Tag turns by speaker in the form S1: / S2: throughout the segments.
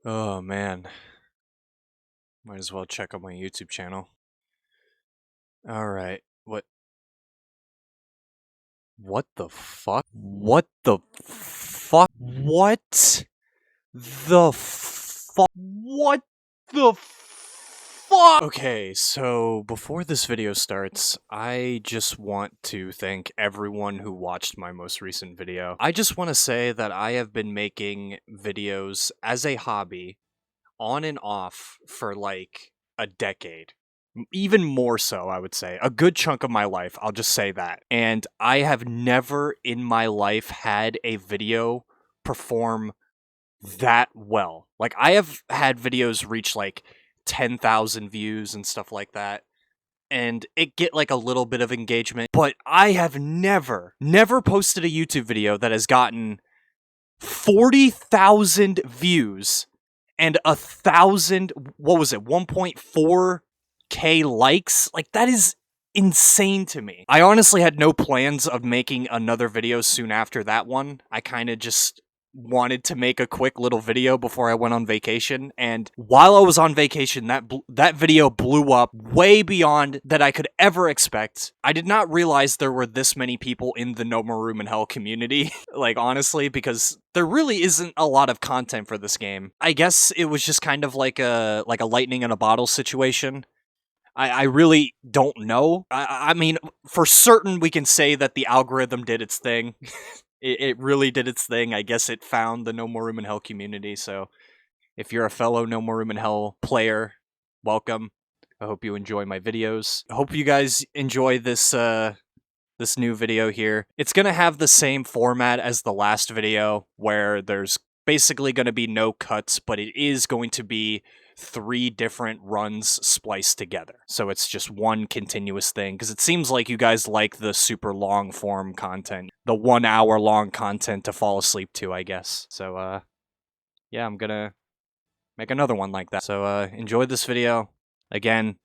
S1: Oh man, might as well check out my YouTube channel. All right, what the fuck? What the fuck? What the fuck? What the fuck? Okay, so before this video starts, I just want to thank everyone who watched my most recent video. I just want to say that I have been making videos as a hobby on and off for like a decade. Even more so, I would say. A good chunk of my life, I'll just say that. And I have never in my life had a video perform that well. Like, I have had videos reach like 10,000 views and stuff like that. And it get like a little bit of engagement. But I have never posted a YouTube video that has gotten 40,000 views and 1,000, what was it, 1.4K likes? Like, that is insane to me. I honestly had no plans of making another video soon after that one. I kind of just wanted to make a quick little video before I went on vacation, and while I was on vacation, that video blew up way beyond that I could ever expect. I did not realize there were this many people in the No More Room in Hell community, like, honestly, because there really isn't a lot of content for this game. I guess it was just kind of like a lightning in a bottle situation. I really don't know. I mean, for certain, we can say that the algorithm did its thing. It really did its thing. I guess it found the No More Room in Hell community. So if you're a fellow No More Room in Hell player, welcome. I hope you enjoy my videos. I hope you guys enjoy this this new video here. It's gonna have the same format as the last video, where there's basically gonna be no cuts, but it is going to be 3 different runs spliced together. So it's just one continuous thing, because it seems like you guys like the super long form content, the 1 hour long content to fall asleep to, I guess. So yeah, I'm gonna make another one like that. So enjoy this video. Again,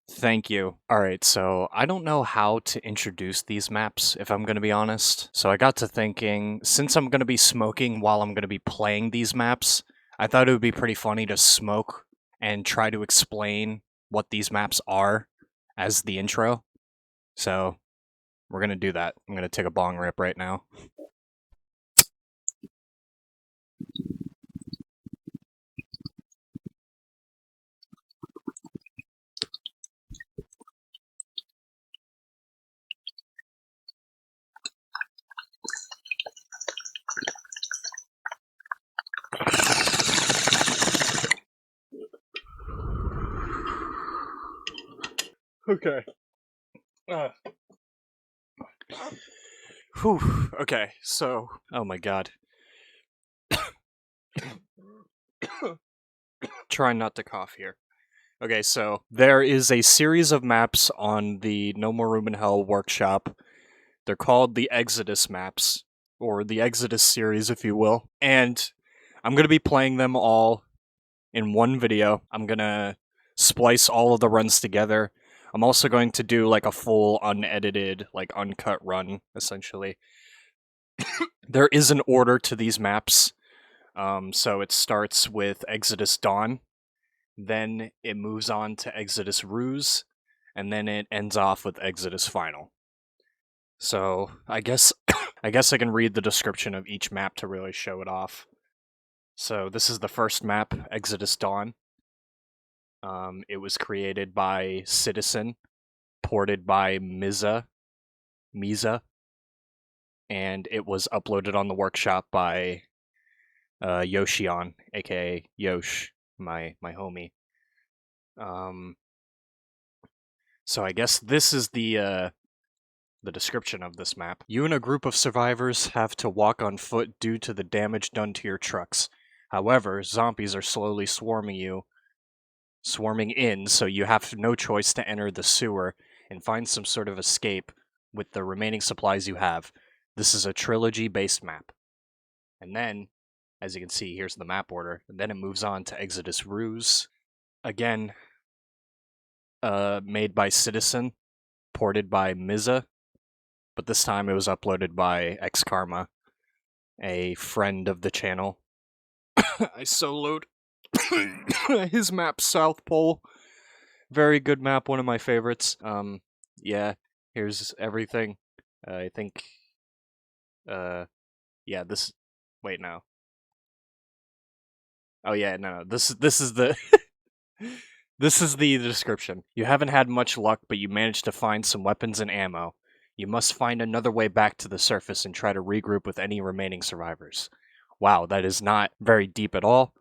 S1: thank you. Alright, so I don't know how to introduce these maps, if I'm gonna be honest. So I got to thinking, since I'm gonna be smoking while I'm gonna be playing these maps, I thought it would be pretty funny to smoke and try to explain what these maps are as the intro. So we're gonna do that. I'm gonna take a bong rip right now. Okay. Whew. Okay, so... Oh my god. Try not to cough here. Okay, so there is a series of maps on the No More Room in Hell workshop. They're called the Exodus maps, or the Exodus series, if you will. And I'm going to be playing them all in one video. I'm going to splice all of the runs together. I'm also going to do like a full unedited, like uncut run, essentially. There is an order to these maps. So it starts with Exodus Dawn, then it moves on to Exodus Ruse, and then it ends off with Exodus Final. So I guess I can read the description of each map to really show it off. So this is the first map, Exodus Dawn. It was created by Citizen, ported by Miza, and it was uploaded on the workshop by Yoshion, aka Yosh, my homie. So I guess this is the description of this map. You and a group of survivors have to walk on foot due to the damage done to your trucks. However, zombies are slowly swarming in, so you have no choice to enter the sewer and find some sort of escape with the remaining supplies you have. This is a trilogy-based map. And then, as you can see, here's the map order. And then it moves on to Exodus Ruse. Again, made by Citizen, ported by Miza, but this time it was uploaded by X Karma, a friend of the channel. I soloed his map, South Pole. Very good map, one of my favorites. Yeah, here's everything. I think, yeah, this, wait, no. Oh yeah, no, this is the, this is the description. You haven't had much luck, but you managed to find some weapons and ammo. You must find another way back to the surface and try to regroup with any remaining survivors. Wow, that is not very deep at all.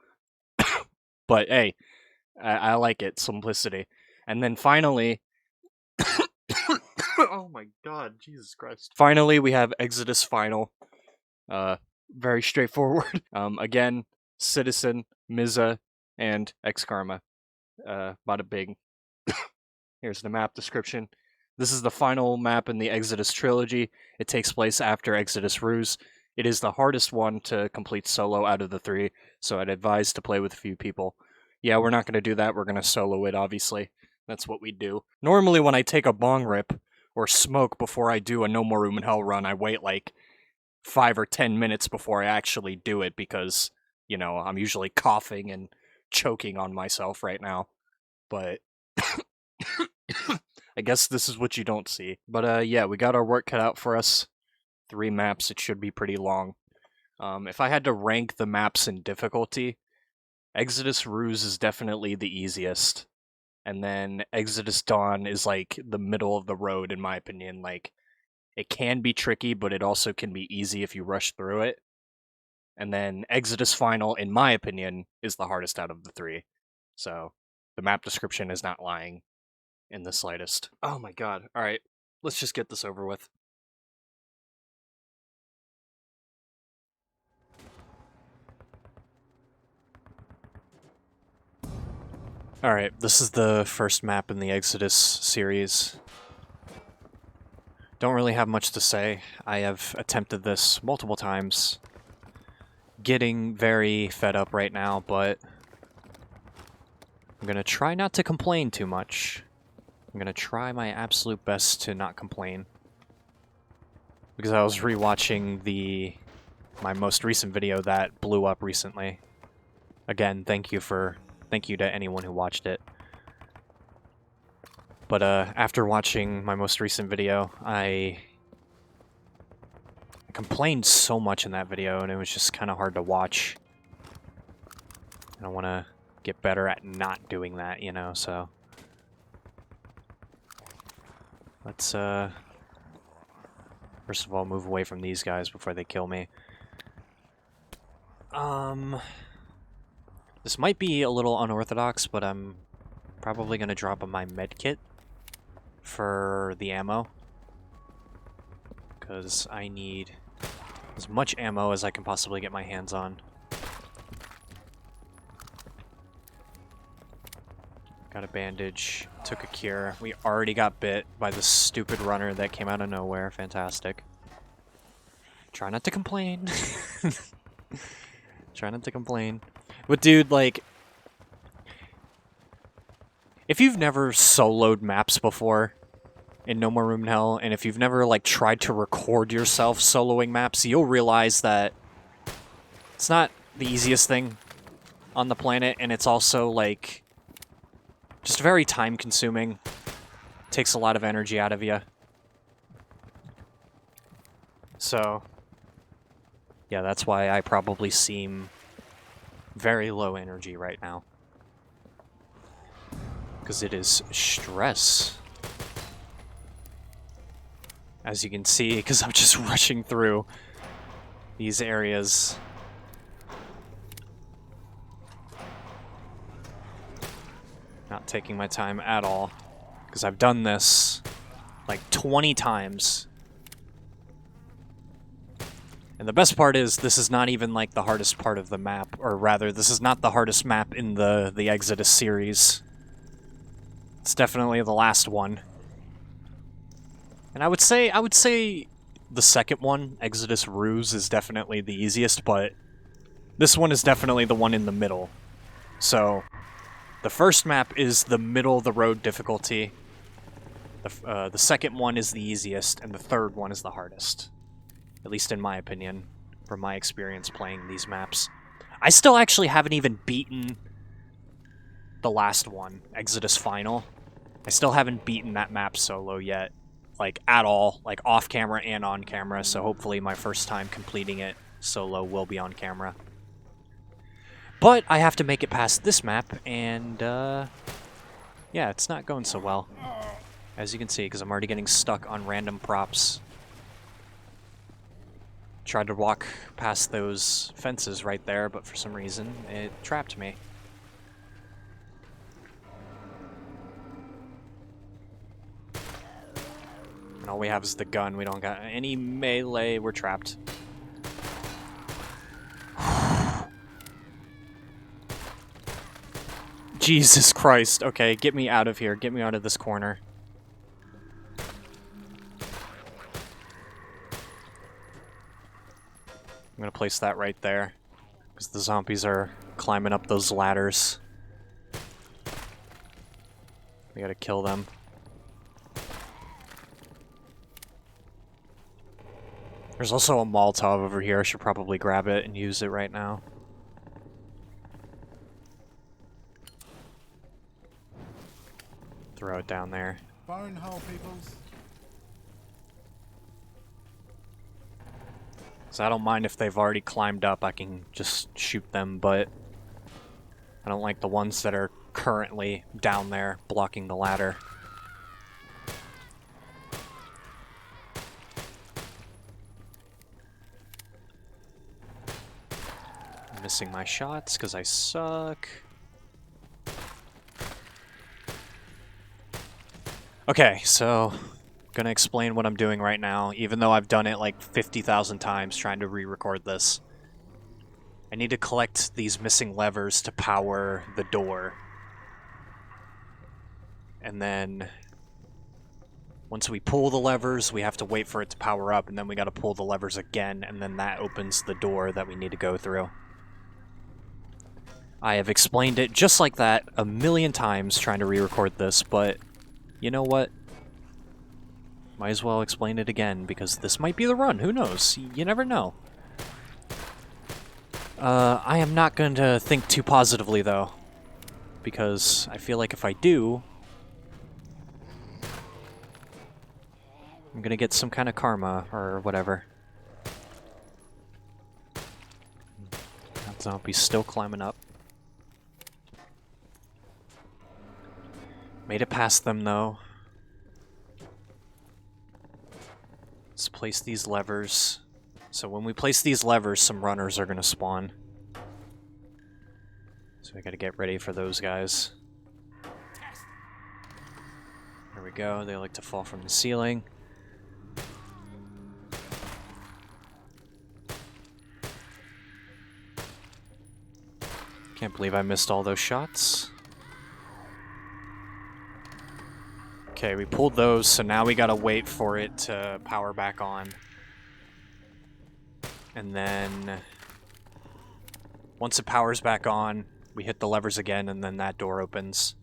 S1: But hey, I like it, simplicity. And then finally, oh my god, Jesus Christ. Finally, we have Exodus Final. Very straightforward. Again, Citizen, Miza, and X-Karma. Bada bing. Here's the map description. This is the final map in the Exodus trilogy. It takes place after Exodus Ruse. It is the hardest one to complete solo out of the three, so I'd advise to play with a few people. Yeah, we're not going to do that. We're going to solo it, obviously. That's what we do. Normally, when I take a bong rip or smoke before I do a No More Room in Hell run, I wait like 5 or 10 minutes before I actually do it because, you know, I'm usually coughing and choking on myself right now. But I guess this is what you don't see. But yeah, we got our work cut out for us. 3 maps, it should be pretty long. If I had to rank the maps in difficulty, Exodus Ruse is definitely the easiest. And then Exodus Dawn is like the middle of the road, in my opinion. Like, it can be tricky, but it also can be easy if you rush through it. And then Exodus Final, in my opinion, is the hardest out of the 3. So, the map description is not lying in the slightest. Oh my god. Alright, let's just get this over with. Alright, this is the first map in the Exodus series. Don't really have much to say. I have attempted this multiple times. Getting very fed up right now, but I'm gonna try not to complain too much. I'm gonna try my absolute best to not complain. Because I was rewatching my most recent video that blew up recently. Again, thank you to anyone who watched it. But after watching my most recent video, I complained so much in that video, and it was just kind of hard to watch. And I want to get better at not doing that, you know, so... Let's, first of all, move away from these guys before they kill me. This might be a little unorthodox, but I'm probably going to drop on my medkit for the ammo. Because I need as much ammo as I can possibly get my hands on. Got a bandage, took a cure. We already got bit by the stupid runner that came out of nowhere. Fantastic. Try not to complain. Try not to complain. But dude, like, if you've never soloed maps before in No More Room in Hell, and if you've never, like, tried to record yourself soloing maps, you'll realize that it's not the easiest thing on the planet, and it's also, like, just very time-consuming. Takes a lot of energy out of you. So, yeah, that's why I probably seem very low energy right now. Because it is stress. As you can see, because I'm just rushing through these areas. Not taking my time at all, because I've done this like 20 times. And the best part is, this is not even like the hardest part of the map, or rather, this is not the hardest map in the Exodus series. It's definitely the last one. And I would say the second one, Exodus Ruse, is definitely the easiest, but this one is definitely the one in the middle. So, the first map is the middle-of-the-road difficulty. The second one is the easiest, and the third one is the hardest. At least in my opinion, from my experience playing these maps. I still actually haven't even beaten the last one, Exodus Final. I still haven't beaten that map solo yet, like, at all, like, off camera and on camera, so hopefully my first time completing it solo will be on camera. But I have to make it past this map, and, yeah, it's not going so well, as you can see, because I'm already getting stuck on random props. Tried to walk past those fences right there, but for some reason, it trapped me. And all we have is the gun. We don't got any melee. We're trapped. Jesus Christ. Okay, get me out of here. Get me out of this corner. I'm gonna place that right there, because the zombies are climbing up those ladders. We gotta kill them. There's also a Molotov over here. I should probably grab it and use it right now. Throw it down there.
S2: Phone hole, peoples.
S1: So I don't mind if they've already climbed up, I can just shoot them, but I don't like the ones that are currently down there blocking the ladder. I'm missing my shots because I suck. Okay, so gonna explain what I'm doing right now, even though I've done it like 50,000 times trying to re-record this. I need to collect these missing levers to power the door. And then once we pull the levers, we have to wait for it to power up, and then we gotta pull the levers again, and then that opens the door that we need to go through. I have explained it just like that a million times trying to re-record this, but you know what? Might as well explain it again, because this might be the run. Who knows? You never know. I am not going to think too positively, though, because I feel like if I do, I'm going to get some kind of karma, or whatever. That zombie's still climbing up. Made it past them, though. Let's place these levers. So when we place these levers, some runners are going to spawn. So we got to get ready for those guys. There we go. They like to fall from the ceiling. Can't believe I missed all those shots. Okay, we pulled those, so now we gotta wait for it to power back on. And then once it powers back on, we hit the levers again, and then that door opens.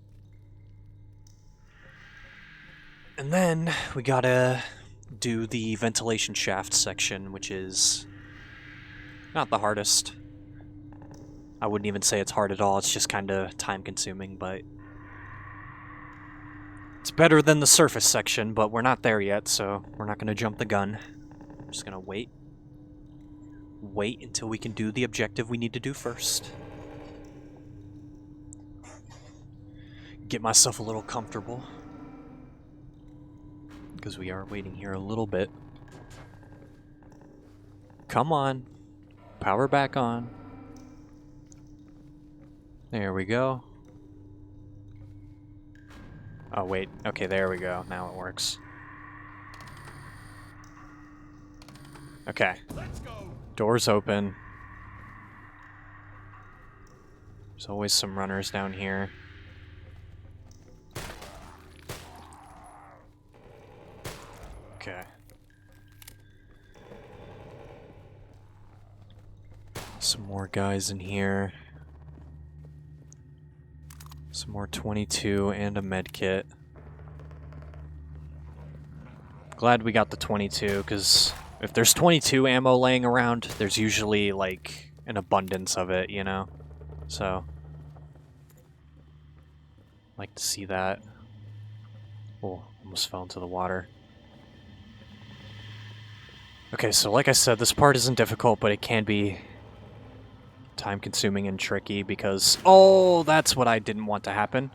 S1: And then we gotta do the ventilation shaft section, which is not the hardest. I wouldn't even say it's hard at all, it's just kinda time-consuming, but it's better than the surface section, but we're not there yet, so we're not going to jump the gun. I'm just going to wait. Wait until we can do the objective we need to do first. Get myself a little comfortable, because we are waiting here a little bit. Come on. Power back on. There we go. Oh, wait. Okay, there we go. Now it works. Okay.
S2: Let's go.
S1: Doors open. There's always some runners down here. Okay. Some more guys in here. Some more 22 and a med kit. Glad we got the 22, because if there's 22 ammo laying around, there's usually, like, an abundance of it, you know? So Like to see that. Oh, almost fell into the water. Okay, so like I said, this part isn't difficult, but it can be time-consuming and tricky because... Oh, that's what I didn't want to happen.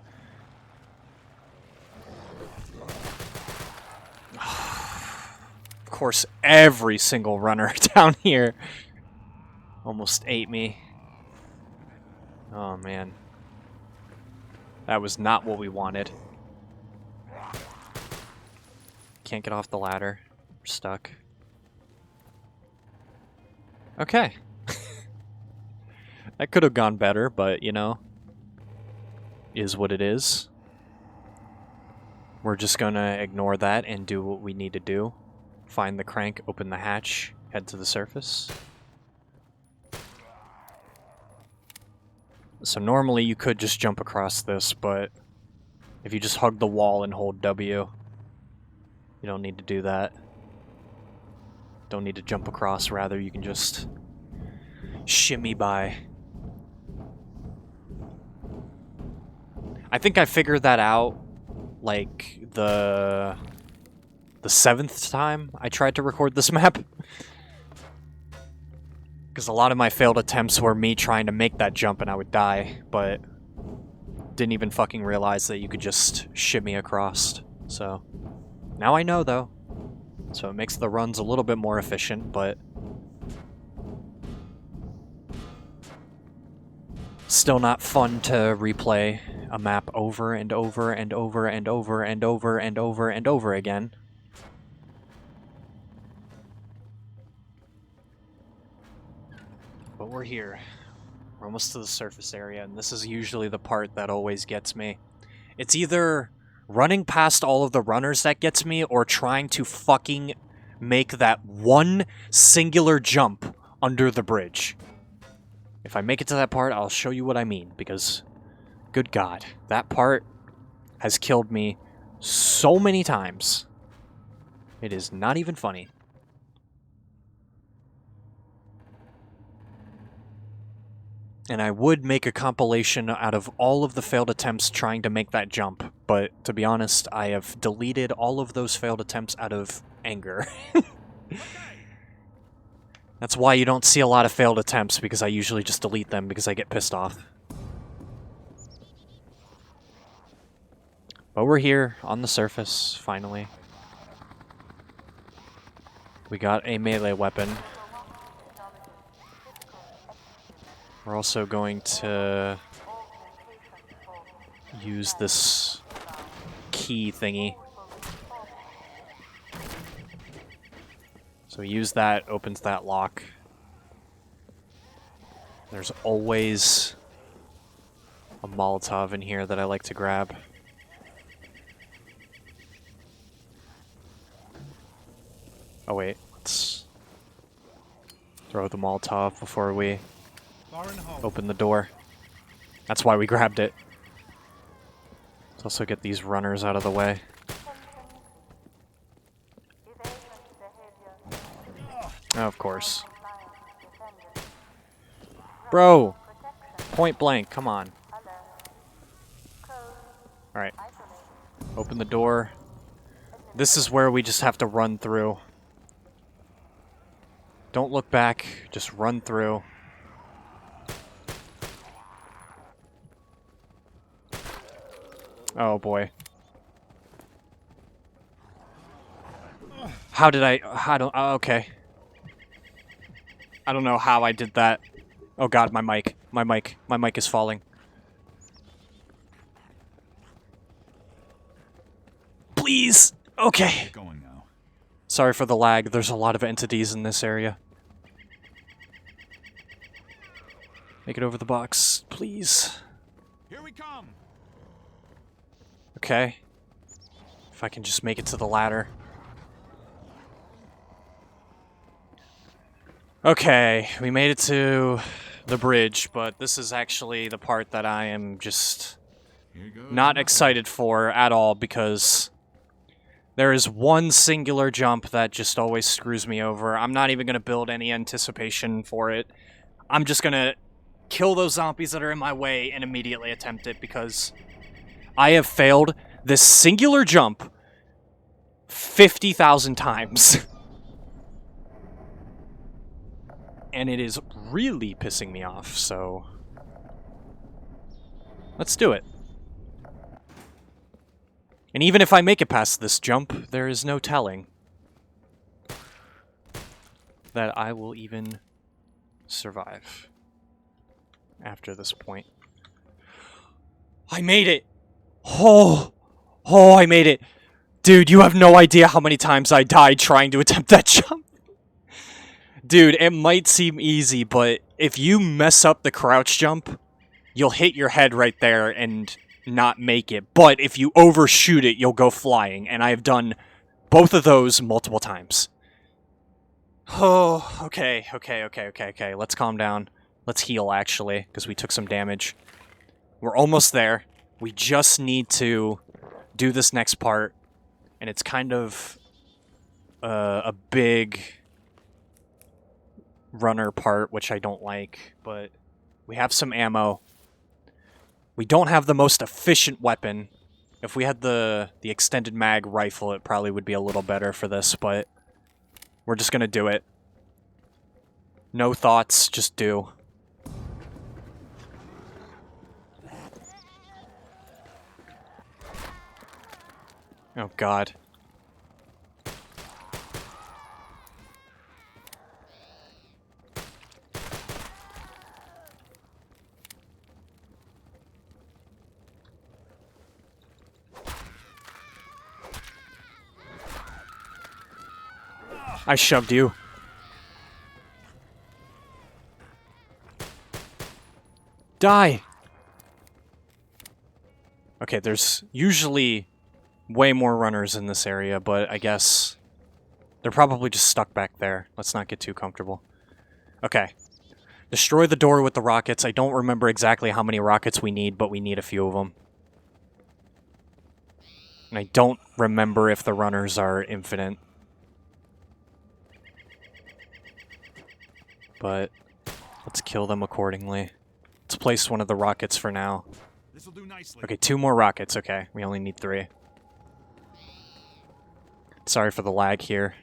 S1: Of course, every single runner down here almost ate me. Oh, man. That was not what we wanted. Can't get off the ladder. We're stuck. Okay. That could have gone better, but, you know, is what it is. We're just gonna ignore that and do what we need to do. Find the crank, open the hatch, head to the surface. So normally you could just jump across this, but if you just hug the wall and hold W, you don't need to do that. Don't need to jump across, rather you can just shimmy by. I think I figured that out, like, the 7th time I tried to record this map. Because a lot of my failed attempts were me trying to make that jump and I would die, but didn't even fucking realize that you could just shimmy across. So, now I know, though. So it makes the runs a little bit more efficient, but still not fun to replay a map over and over and over and over and over and over and over again. But we're here. We're almost to the surface area, and this is usually the part that always gets me. It's either running past all of the runners that gets me, or trying to fucking make that one singular jump under the bridge. If I make it to that part, I'll show you what I mean, because, good God, that part has killed me so many times. It is not even funny. And I would make a compilation out of all of the failed attempts trying to make that jump, but to be honest, I have deleted all of those failed attempts out of anger. That's why you don't see a lot of failed attempts, because I usually just delete them because I get pissed off. But we're here, on the surface, finally. We got a melee weapon. We're also going to use this key thingy. So we use that, opens that lock. There's always a Molotov in here that I like to grab. Oh wait, let's throw the Molotov before we open the door. That's why we grabbed it. Let's also get these runners out of the way. Oh, of course. Bro! Point blank, come on. Alright. Open the door. This is where we just have to run through. Don't look back, just run through. Oh boy. How did I don't, oh, okay. I don't know how I did that. Oh god, my mic is falling. Please! Okay.
S2: Going now.
S1: Sorry for the lag, there's a lot of entities in this area. Make it over the box, please.
S2: Here we come.
S1: Okay. If I can just make it to the ladder. Okay, we made it to the bridge, but this is actually the part that I am just not excited for at all, because there is one singular jump that just always screws me over. I'm not even going to build any anticipation for it. I'm just going to kill those zombies that are in my way and immediately attempt it, because I have failed this singular jump 50,000 times. And it is really pissing me off, so... let's do it. And even if I make it past this jump, there is no telling that I will even survive after this point. I made it! Oh, I made it. Dude, you have no idea how many times I died trying to attempt that jump. Dude, it might seem easy, but if you mess up the crouch jump, you'll hit your head right there and not make it. But if you overshoot it, you'll go flying. And I've done both of those multiple times. Oh, okay. Let's calm down. Let's heal, actually, because we took some damage. We're almost there. We just need to do this next part. And it's kind of a big runner part, which I don't like. But we have some ammo. We don't have the most efficient weapon. If we had the extended mag rifle, it probably would be a little better for this, but we're just gonna do it. No thoughts, just do. Oh god. I shoved you. Die! Okay, there's usually way more runners in this area, but I guess they're probably just stuck back there. Let's not get too comfortable. Okay. Destroy the door with the rockets. I don't remember exactly how many rockets we need, but we need a few of them. And I don't remember if the runners are infinite. But let's kill them accordingly. Let's place one of the rockets for now.
S2: This'll do nicely.
S1: Okay, 2 more rockets. Okay, we only need 3. Sorry for the lag here.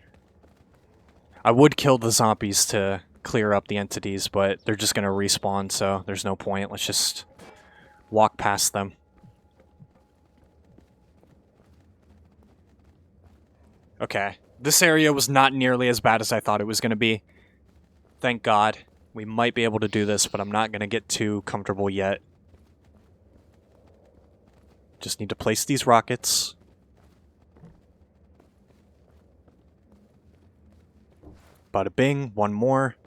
S1: I would kill the zombies to clear up the entities, but they're just going to respawn, so there's no point. Let's just walk past them. Okay, this area was not nearly as bad as I thought it was going to be. Thank God. We might be able to do this, but I'm not going to get too comfortable yet. Just need to place these rockets. Bada bing, 1 more.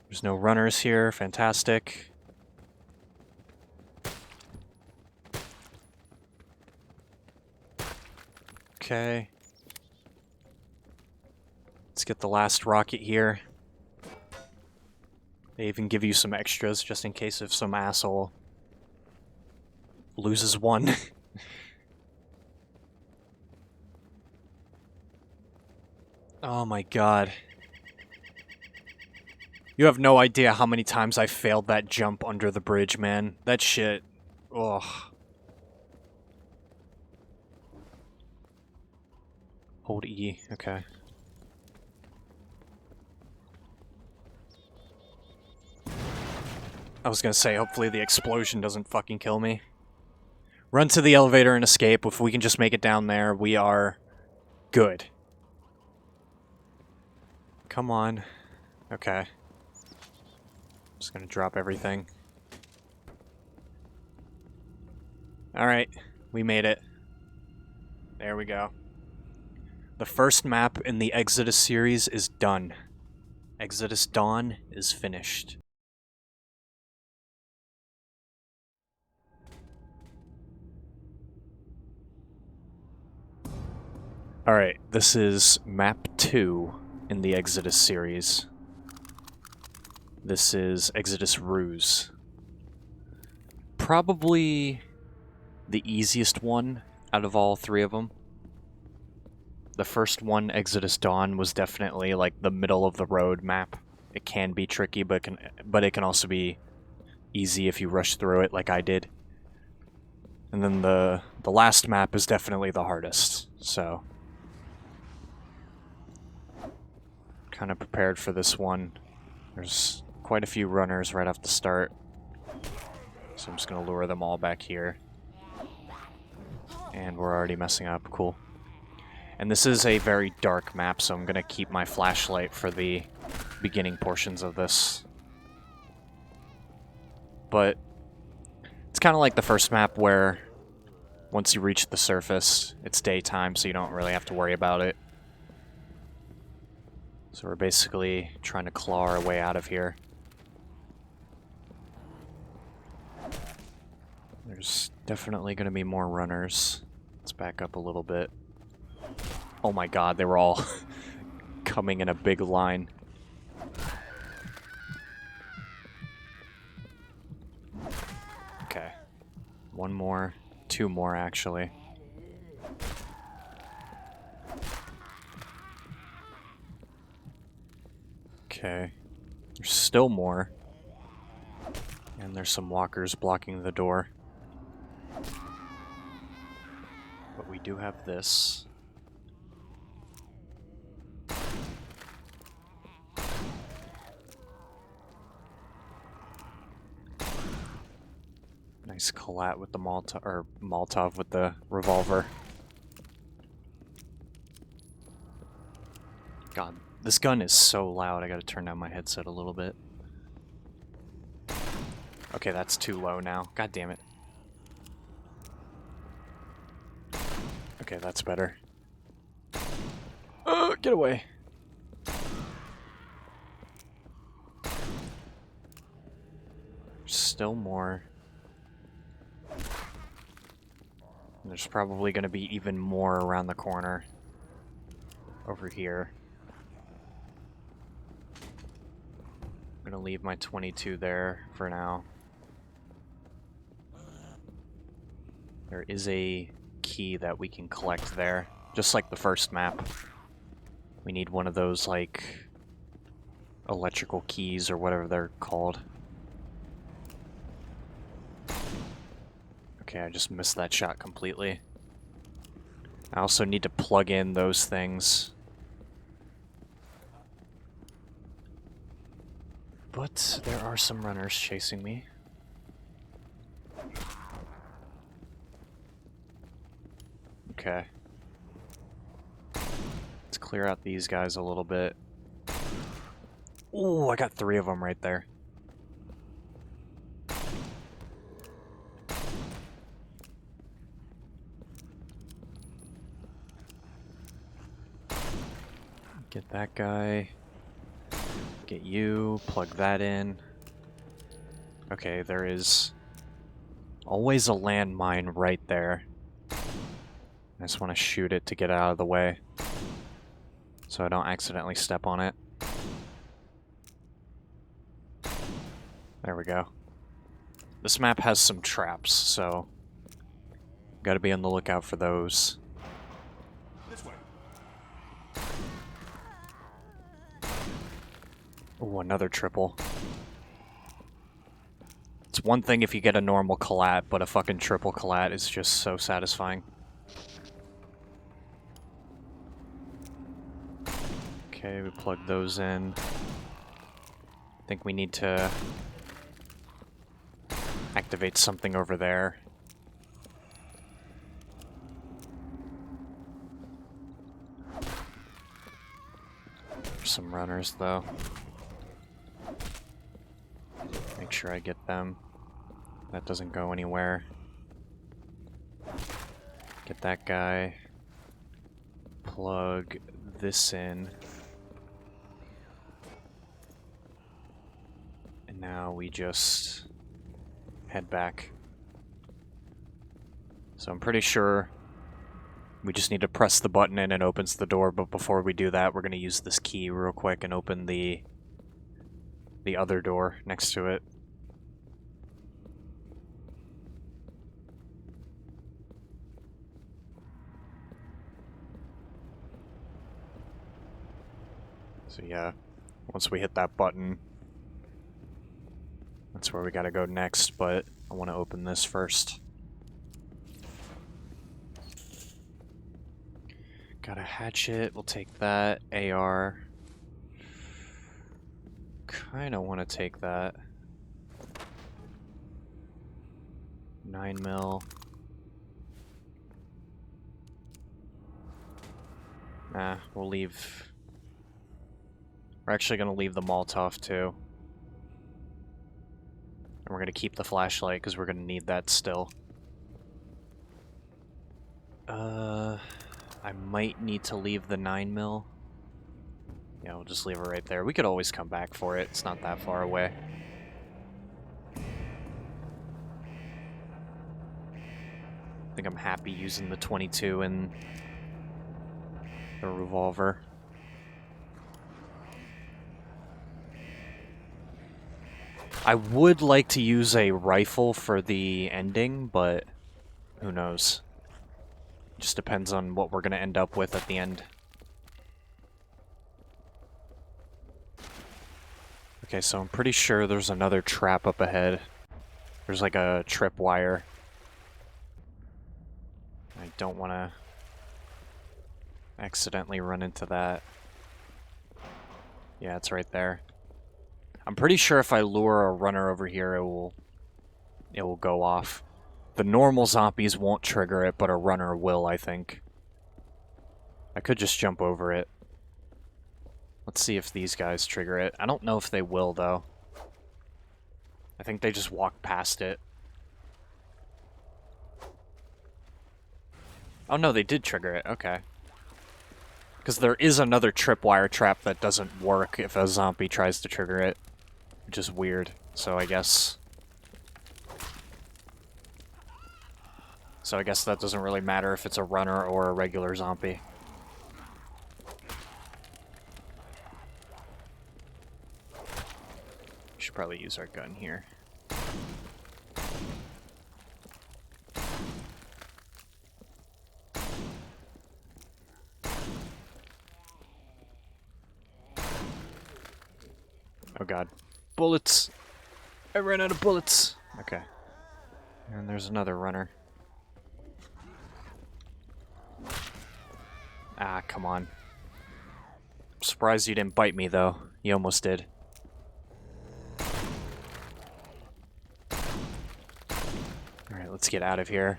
S1: There's no runners here, fantastic. Okay. Let's get the last rocket here. They even give you some extras just in case if some asshole loses one. Oh my god. You have no idea how many times I failed that jump under the bridge, man. That shit. Ugh. Hold E, okay. I was gonna say, hopefully the explosion doesn't fucking kill me. Run to the elevator and escape. If we can just make it down there, we are good. Come on. Okay. Just gonna drop everything. Alright, we made it. There we go. The first map in the Exodus series is done. Exodus Dawn is finished. Alright, this is map 2 in the Exodus series. This is Exodus Ruse. Probably the easiest one out of all 3 of them. The first one, Exodus Dawn, was definitely like the middle of the road map. It can be tricky, but it can also be easy if you rush through it like I did. And then the last map is definitely the hardest, so... kind of prepared for this one. There's quite a few runners right off the start. So I'm just going to lure them all back here. And we're already messing up. Cool. And this is a very dark map, so I'm going to keep my flashlight for the beginning portions of this. But it's kind of like the first map where once you reach the surface, it's daytime, so you don't really have to worry about it. So we're basically trying to claw our way out of here. There's definitely going to be more runners. Let's back up a little bit. Oh my god, they were all coming in a big line. Okay. One more. Two more, actually. Okay. There's still more. And there's some walkers blocking the door. But we do have this. Nice collat with the Molotov with the revolver. God, this gun is so loud. I gotta turn down my headset a little bit. Okay, that's too low now. God damn it. Okay, that's better. Get away. Still more. And there's probably going to be even more around the corner. Over here. I'm going to leave my 22 there for now. There is a key that we can collect there. Just like the first map. We need one of those, like, electrical keys or whatever they're called. Okay, I just missed that shot completely. I also need to plug in those things. But there are some runners chasing me. Okay. Let's clear out these guys a little bit. Ooh, I got 3 of them right there. Get that guy. Get you. Plug that in. Okay, there is always a landmine right there. I just want to shoot it to get out of the way, so I don't accidentally step on it. There we go. This map has some traps, so gotta be on the lookout for those. This way. Ooh, another triple. It's one thing if you get a normal collat, but a fucking triple collat is just so satisfying. Okay, we plug those in. I think we need to activate something over there. There's some runners, though. Make sure I get them. That doesn't go anywhere. Get that guy. Plug this in. And now we just head back. So I'm pretty sure we just need to press the button and it opens the door, but before we do that, we're going to use this key real quick and open the other door next to it. So yeah, once we hit that button, that's where we gotta go next, but I want to open this first. Got a hatchet, we'll take that. AR. Kinda wanna take that. 9mm. Nah, we'll leave. We're actually gonna leave the Molotov too. And we're gonna keep the flashlight because we're gonna need that still. I might need to leave the 9mm. Yeah, we'll just leave it right there. We could always come back for it. It's not that far away. I think I'm happy using the 22 and the revolver. I would like to use a rifle for the ending, but who knows? Just depends on what we're going to end up with at the end. Okay, so I'm pretty sure there's another trap up ahead. There's like a tripwire. I don't want to accidentally run into that. Yeah, it's right there. I'm pretty sure if I lure a runner over here, it will go off. The normal zombies won't trigger it, but a runner will, I think. I could just jump over it. Let's see if these guys trigger it. I don't know if they will, though. I think they just walk past it. Oh no, they did trigger it. Okay. Because there is another tripwire trap that doesn't work if a zombie tries to trigger it. Which is weird. So I guess that doesn't really matter if it's a runner or a regular zombie. We should probably use our gun here. Oh god. Bullets! I ran out of bullets! Okay. And there's another runner. Ah, come on. I'm surprised you didn't bite me, though. You almost did. Alright, let's get out of here.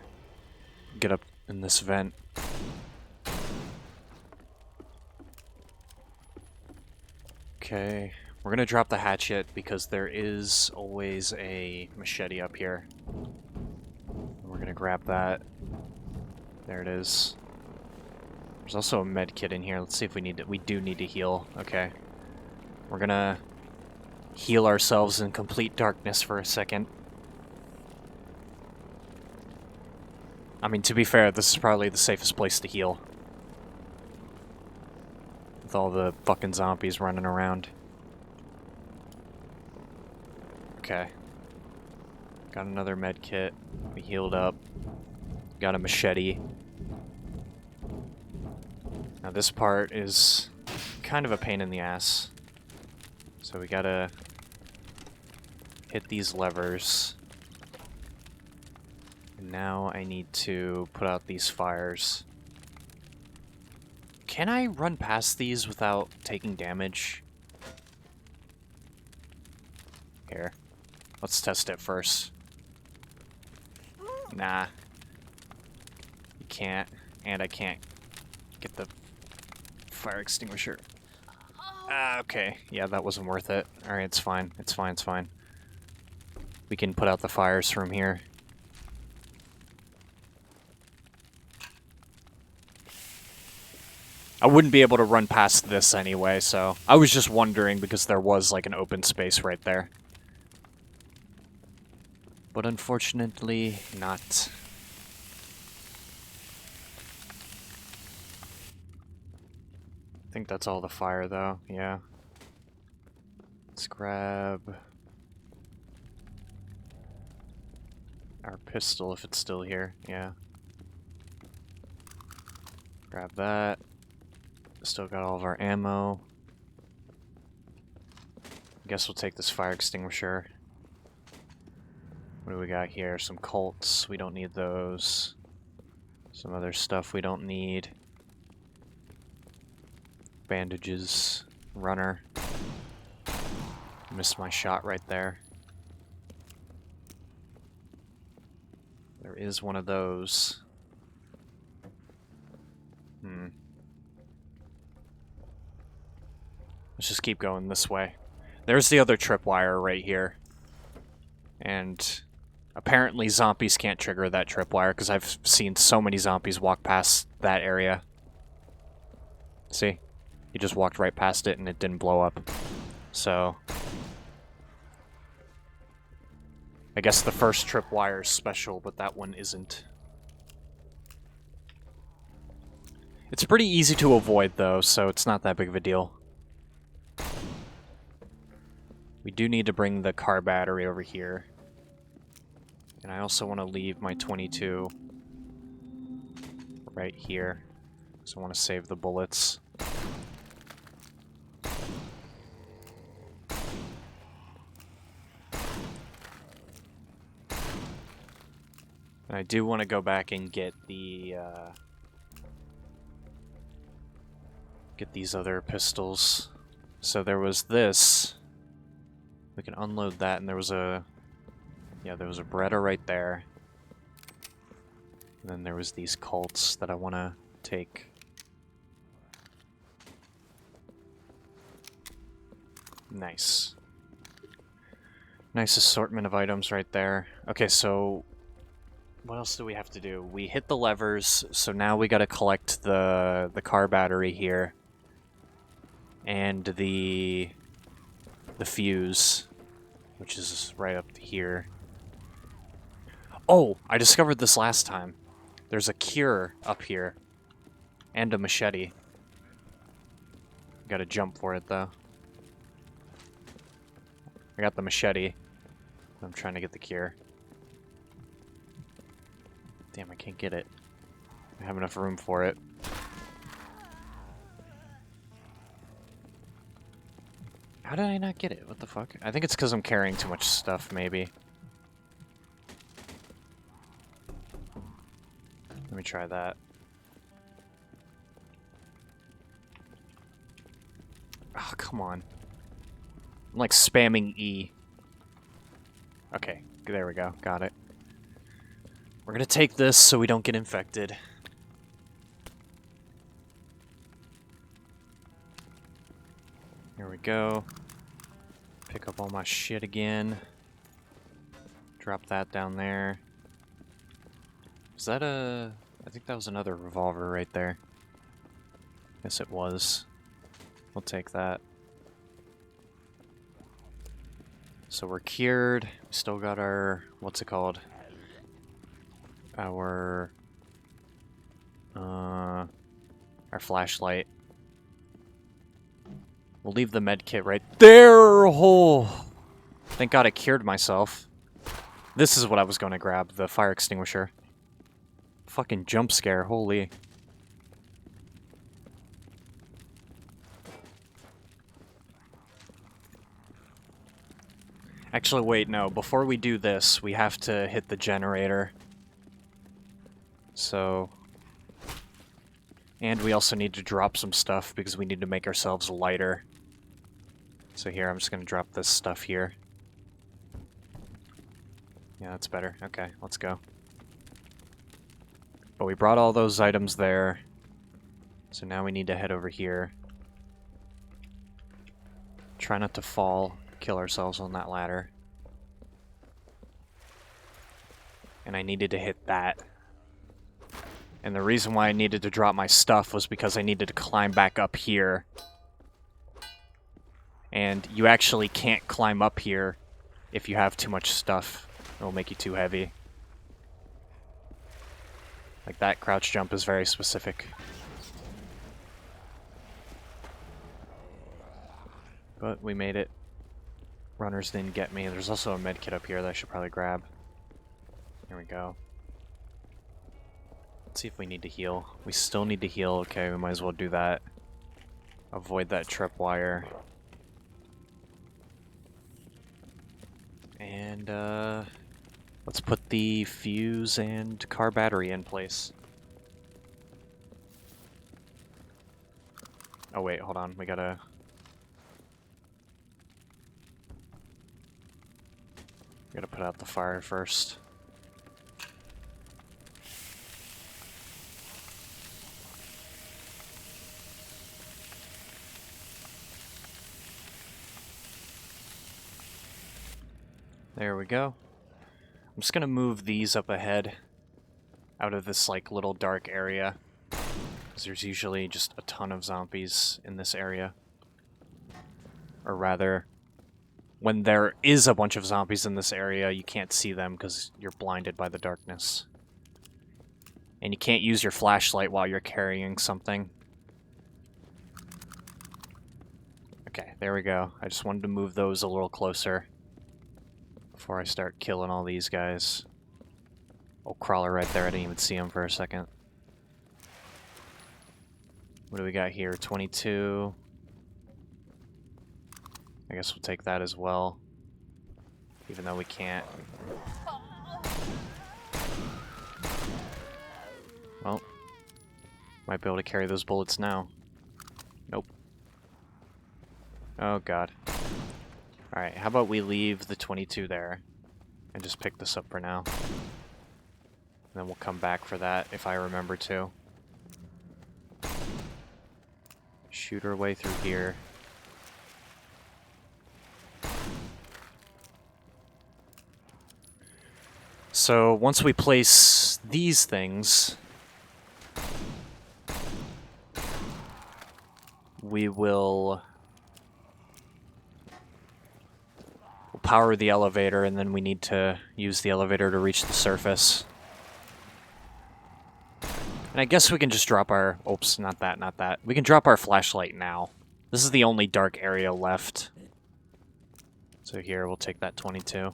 S1: Get up in this vent. Okay. We're gonna drop the hatchet because there is always a machete up here. We're gonna grab that. There it is. There's also a med kit in here. Let's see if we do need to heal. Okay. We're gonna heal ourselves in complete darkness for a second. I mean, to be fair, this is probably the safest place to heal. With all the fucking zombies running around. Okay. Got another med kit. We healed up. Got a machete. Now this part is kind of a pain in the ass. So we gotta hit these levers. And now I need to put out these fires. Can I run past these without taking damage? Here. Let's test it first. Nah. You can't. And I can't get the fire extinguisher. Ah, okay. Yeah, that wasn't worth it. Alright, it's fine. It's fine, it's fine. We can put out the fires from here. I wouldn't be able to run past this anyway, so... I was just wondering because there was, like, an open space right there. But unfortunately, not. I think that's all the fire, though. Yeah. Let's grab our pistol if it's still here. Yeah. Grab that. Still got all of our ammo. Guess we'll take this fire extinguisher. What do we got here? Some Colts. We don't need those. Some other stuff we don't need. bandages. Runner. Missed my shot right there. There is one of those. Let's just keep going this way. There's the other tripwire right here. And apparently zombies can't trigger that tripwire because I've seen so many zombies walk past that area. See? He just walked right past it and it didn't blow up. So I guess the first tripwire is special, but that one isn't. It's pretty easy to avoid though, so it's not that big of a deal. We do need to bring the car battery over here. And I also want to leave my 22 right here. So I want to save the bullets. And I do want to go back and get the get these other pistols. So there was this. We can unload that, and there was a... Yeah, there was a Beretta right there. And then there was these Colts that I want to take. Nice. Nice assortment of items right there. Okay, so... What else do we have to do? We hit the levers, so now we gotta collect the car battery here. And the fuse, which is right up here. Oh, I discovered this last time. There's a cure up here. And a machete. Gotta jump for it, though. I got the machete. I'm trying to get the cure. Damn, I can't get it. I have enough room for it. How did I not get it? What the fuck? I think it's because I'm carrying too much stuff, maybe. Let me try that. Oh, come on. I'm like spamming E. Okay, there we go. Got it. We're gonna take this so we don't get infected. Here we go. Pick up all my shit again. Drop that down there. Is that a... I think that was another revolver right there. Yes, it was. We'll take that. So we're cured. We still got our... What's it called? Our flashlight. We'll leave the med kit right there. Oh, thank God I cured myself. This is what I was going to grab, the fire extinguisher. Fucking jump scare, holy. Actually, wait, no. Before we do this, we have to hit the generator. So... And we also need to drop some stuff because we need to make ourselves lighter. So here, I'm just going to drop this stuff here. Yeah, that's better. Okay, let's go. But we brought all those items there. So now we need to head over here. Try not to fall, kill ourselves on that ladder. And I needed to hit that. And the reason why I needed to drop my stuff was because I needed to climb back up here. And you actually can't climb up here if you have too much stuff. It'll make you too heavy. Like that crouch jump is very specific. But we made it. Runners didn't get me. There's also a med kit up here that I should probably grab. Here we go. Let's see if we need to heal. We still need to heal. Okay, we might as well do that. Avoid that tripwire. And, let's put the fuse and car battery in place. Oh wait, hold on. We gotta put out the fire first. There we go. I'm just gonna move these up ahead out of this like little dark area, because there's usually just a ton of zombies in this area. Or rather, when there is a bunch of zombies in this area, you can't see them because you're blinded by the darkness. And you can't use your flashlight while you're carrying something. Okay, there we go. I just wanted to move those a little closer before I start killing all these guys. Oh, crawler right there. I didn't even see him for a second. What do we got here? 22. I guess we'll take that as well. Even though we can't. Well, might be able to carry those bullets now. Nope. Oh god. Alright, how about we leave the 22 there and just pick this up for now. And then we'll come back for that if I remember to. Shoot our way through here. So once we place these things, we will power the elevator, and then we need to use the elevator to reach the surface. And I guess we can just drop our... Oops, not that. We can drop our flashlight now. This is the only dark area left. So here, we'll take that 22.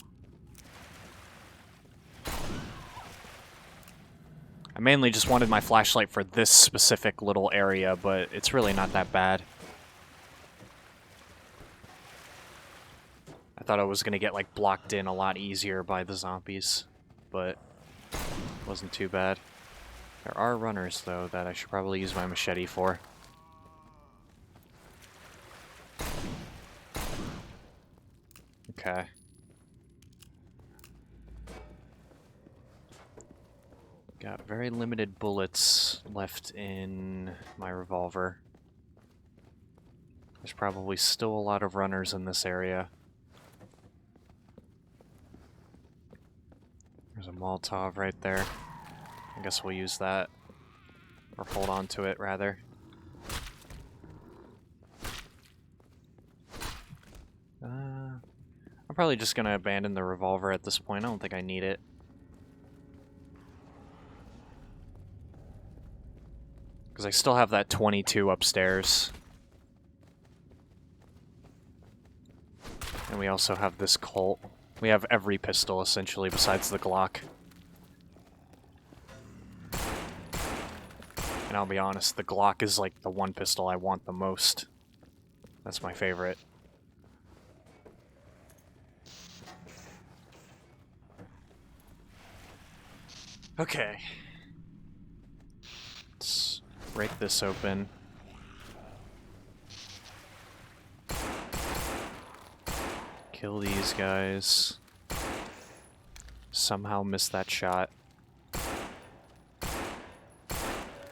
S1: I mainly just wanted my flashlight for this specific little area, but it's really not that bad. I thought I was going to get, like, blocked in a lot easier by the zombies, but it wasn't too bad. There are runners, though, that I should probably use my machete for. Okay. Got very limited bullets left in my revolver. There's probably still a lot of runners in this area. There's a Molotov right there. I guess we'll use that. Or hold on to it, rather. I'm probably just gonna abandon the revolver at this point. I don't think I need it. Because I still have that 22 upstairs. And we also have this Colt. We have every pistol, essentially, besides the Glock. And I'll be honest, the Glock is like the one pistol I want the most. That's my favorite. Okay. Let's break this open. Kill these guys. Somehow miss that shot.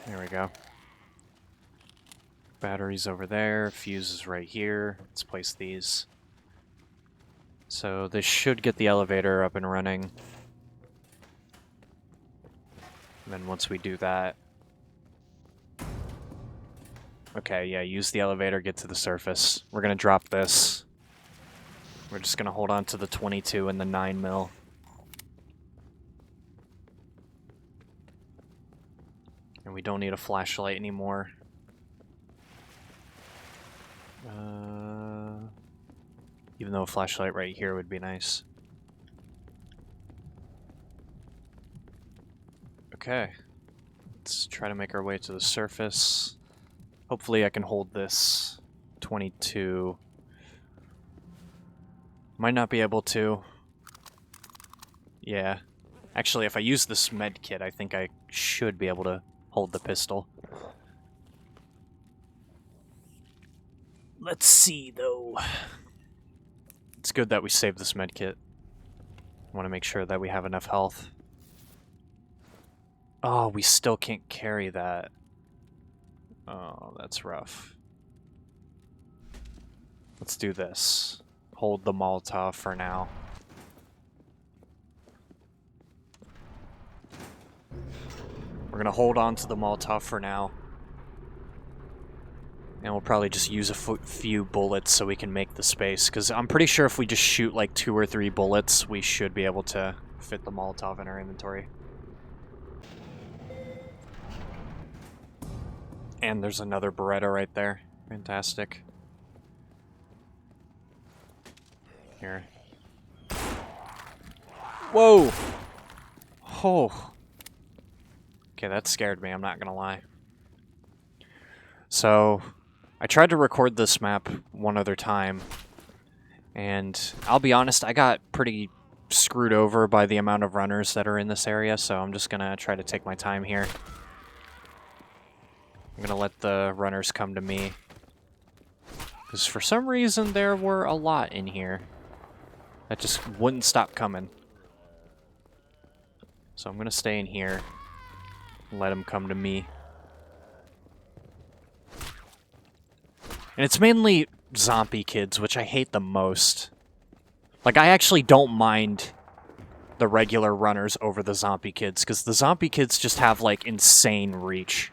S1: There we go. Batteries over there, fuses right here. Let's place these. So this should get the elevator up and running. And then once we do that... Okay, yeah, use the elevator, get to the surface. We're gonna drop this. We're just gonna hold on to the 22 and the 9mm. And we don't need a flashlight anymore. Even though a flashlight right here would be nice. Okay. Let's try to make our way to the surface. Hopefully I can hold this 22. Might not be able to. Yeah. Actually, if I use this med kit, I think I should be able to hold the pistol. Let's see, though. It's good that we saved this medkit. I want to make sure that we have enough health. Oh, we still can't carry that. Oh, that's rough. Let's do this. Hold the Molotov for now. We're gonna hold on to the Molotov for now. And we'll probably just use a few bullets so we can make the space. Because I'm pretty sure if we just shoot like 2 or 3 bullets, we should be able to fit the Molotov in our inventory. And there's another Beretta right there. Fantastic. Here. Whoa! Oh. Okay, that scared me, I'm not gonna lie. So, I tried to record this map one other time, and I'll be honest, I got pretty screwed over by the amount of runners that are in this area, so I'm just gonna try to take my time here. I'm gonna let the runners come to me. Because for some reason there were a lot in here that just wouldn't stop coming. So I'm gonna stay in here and let them come to me. And it's mainly zombie kids, which I hate the most. Like, I actually don't mind the regular runners over the zombie kids, because the zombie kids just have, like, insane reach.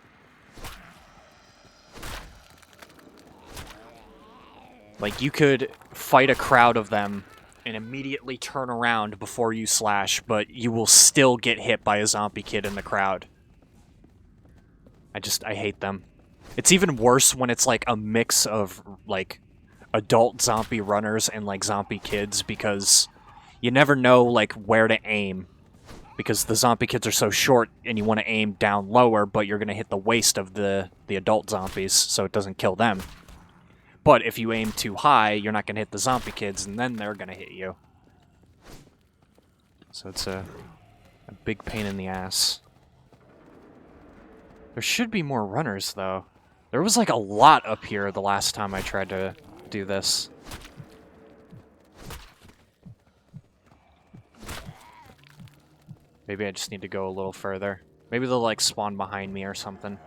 S1: Like, you could fight a crowd of them and immediately turn around before you slash, but you will still get hit by a zombie kid in the crowd. I hate them. It's even worse when it's like a mix of like adult zombie runners and like zombie kids, because you never know like where to aim, because the zombie kids are so short and you want to aim down lower, but you're going to hit the waist of the adult zombies so it doesn't kill them. But if you aim too high, you're not going to hit the zombie kids, and then they're going to hit you. So it's a big pain in the ass. There should be more runners, though. There was, like, a lot up here the last time I tried to do this. Maybe I just need to go a little further. Maybe they'll, like, spawn behind me or something.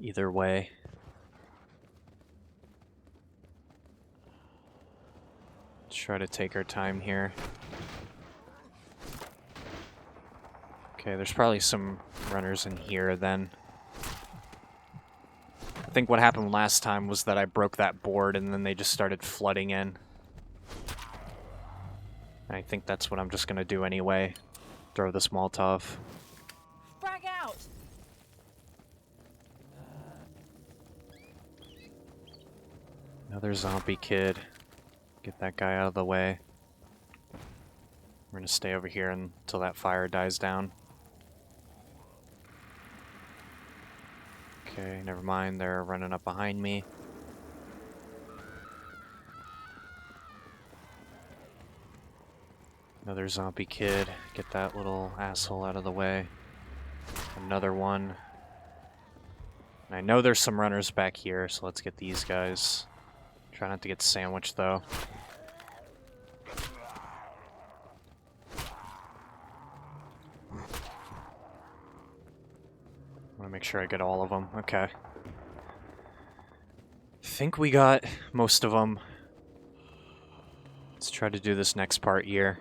S1: Either way. Let's try to take our time here. Okay, there's probably some runners in here then. I think what happened last time was that I broke that board and then they just started flooding in. I think that's what I'm just gonna do anyway. Throw this Molotov.
S2: Frag out!
S1: Another zombie kid. Get that guy out of the way. We're gonna stay over here until that fire dies down. Okay, never mind, they're running up behind me. Another zombie kid. Get that little asshole out of the way. Another one. And I know there's some runners back here, so let's get these guys. Try not to get sandwiched, though. I want to make sure I get all of them. Okay. I think we got most of them. Let's try to do this next part here.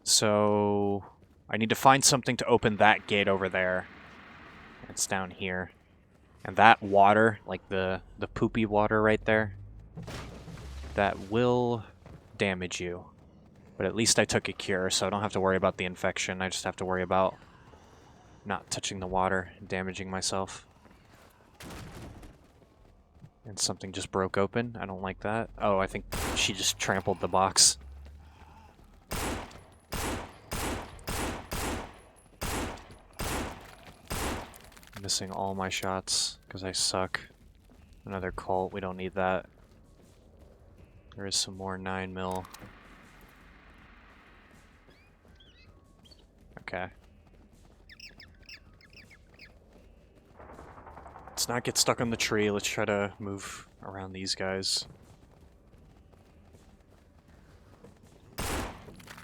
S1: So, I need to find something to open that gate over there. It's down here. And that water, like the poopy water right there, that will damage you. But at least I took a cure, so I don't have to worry about the infection. I just have to worry about not touching the water and damaging myself. And something just broke open. I don't like that. Oh, I think she just trampled the box. Missing all my shots because I suck. Another Colt, we don't need that. There is some more 9mm. Okay. Let's not get stuck on the tree. Let's try to move around these guys.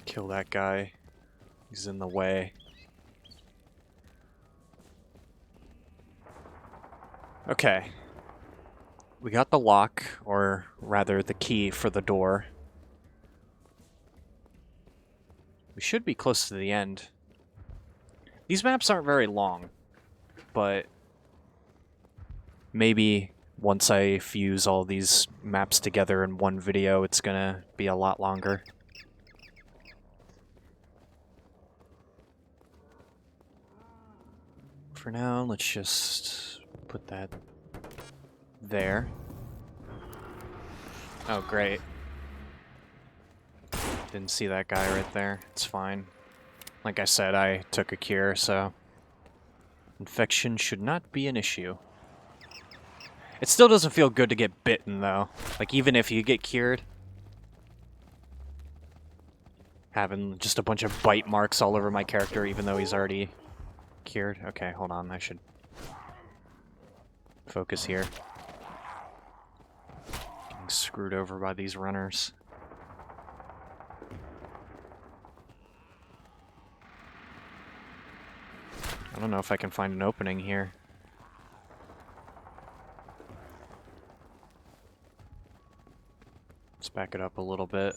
S1: Kill that guy. He's in the way. Okay. We got the lock, or rather the key for the door. We should be close to the end. These maps aren't very long, but maybe once I fuse all these maps together in one video, it's gonna be a lot longer. For now, let's just put that there. Oh, great. Didn't see that guy right there. It's fine. Like I said, I took a cure, so infection should not be an issue. It still doesn't feel good to get bitten, though. Like, even if you get cured, having just a bunch of bite marks all over my character, even though he's already cured. Okay, hold on. I should focus here. Getting screwed over by these runners. I don't know if I can find an opening here. Let's back it up a little bit.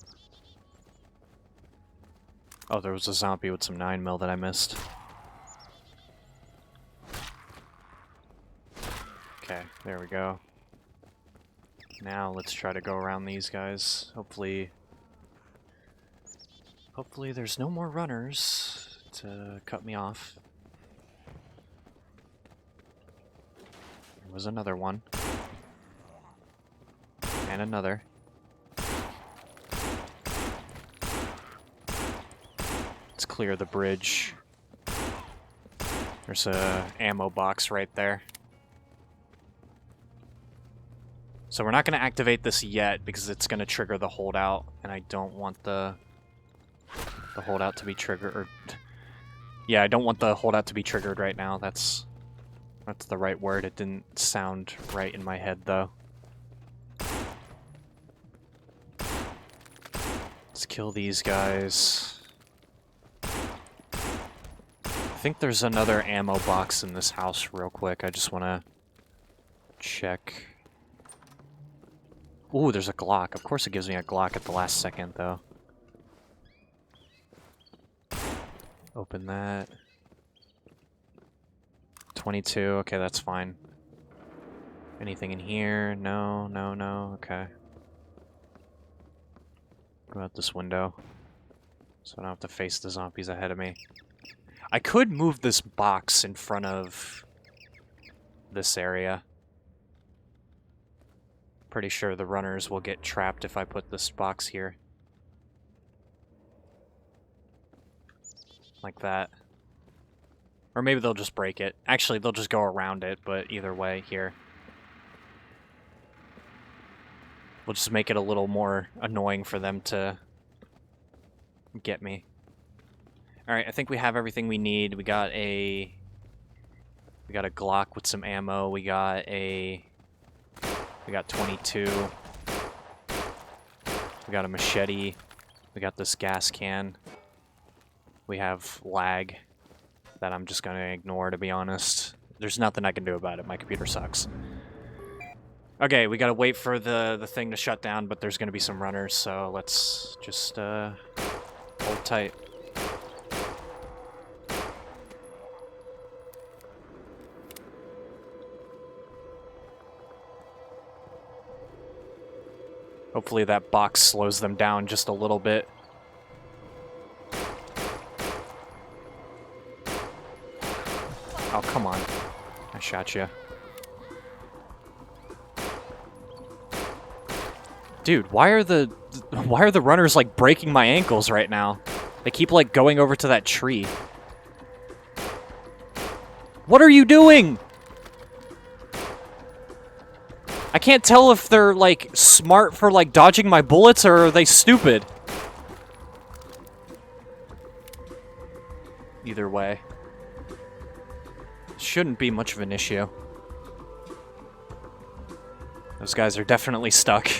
S1: Oh, there was a zombie with some 9mm that I missed. Okay, there we go. Now let's try to go around these guys. Hopefully there's no more runners to cut me off. There was another one. And another. Let's clear the bridge. There's a ammo box right there. So we're not going to activate this yet because it's going to trigger the holdout, and I don't want the holdout to be triggered. Or, yeah, I don't want the holdout to be triggered right now. That's the right word. It didn't sound right in my head, though. Let's kill these guys. I think there's another ammo box in this house real quick. I just want to check. Ooh, there's a Glock. Of course it gives me a Glock at the last second, though. Open that. 22. Okay, that's fine. Anything in here? No, no, no. Okay. Go out this window, so I don't have to face the zombies ahead of me. I could move this box in front of this area. Pretty sure the runners will get trapped if I put this box here. Like that. Or maybe they'll just break it. Actually, they'll just go around it, but either way, here. We'll just make it a little more annoying for them to get me. Alright, I think we have everything we need. We got a Glock with some ammo. We got 22. We got a machete. We got this gas can. We have lag that I'm just gonna ignore, to be honest. There's nothing I can do about it. My computer sucks. Okay, we gotta wait for the thing to shut down, but there's gonna be some runners, so let's just hold tight. Hopefully that box slows them down just a little bit. Oh, come on. I shot you. Dude, why are the runners like breaking my ankles right now? They keep like going over to that tree. What are you doing? I can't tell if they're like smart for like dodging my bullets or are they stupid. Either way. Shouldn't be much of an issue. Those guys are definitely stuck.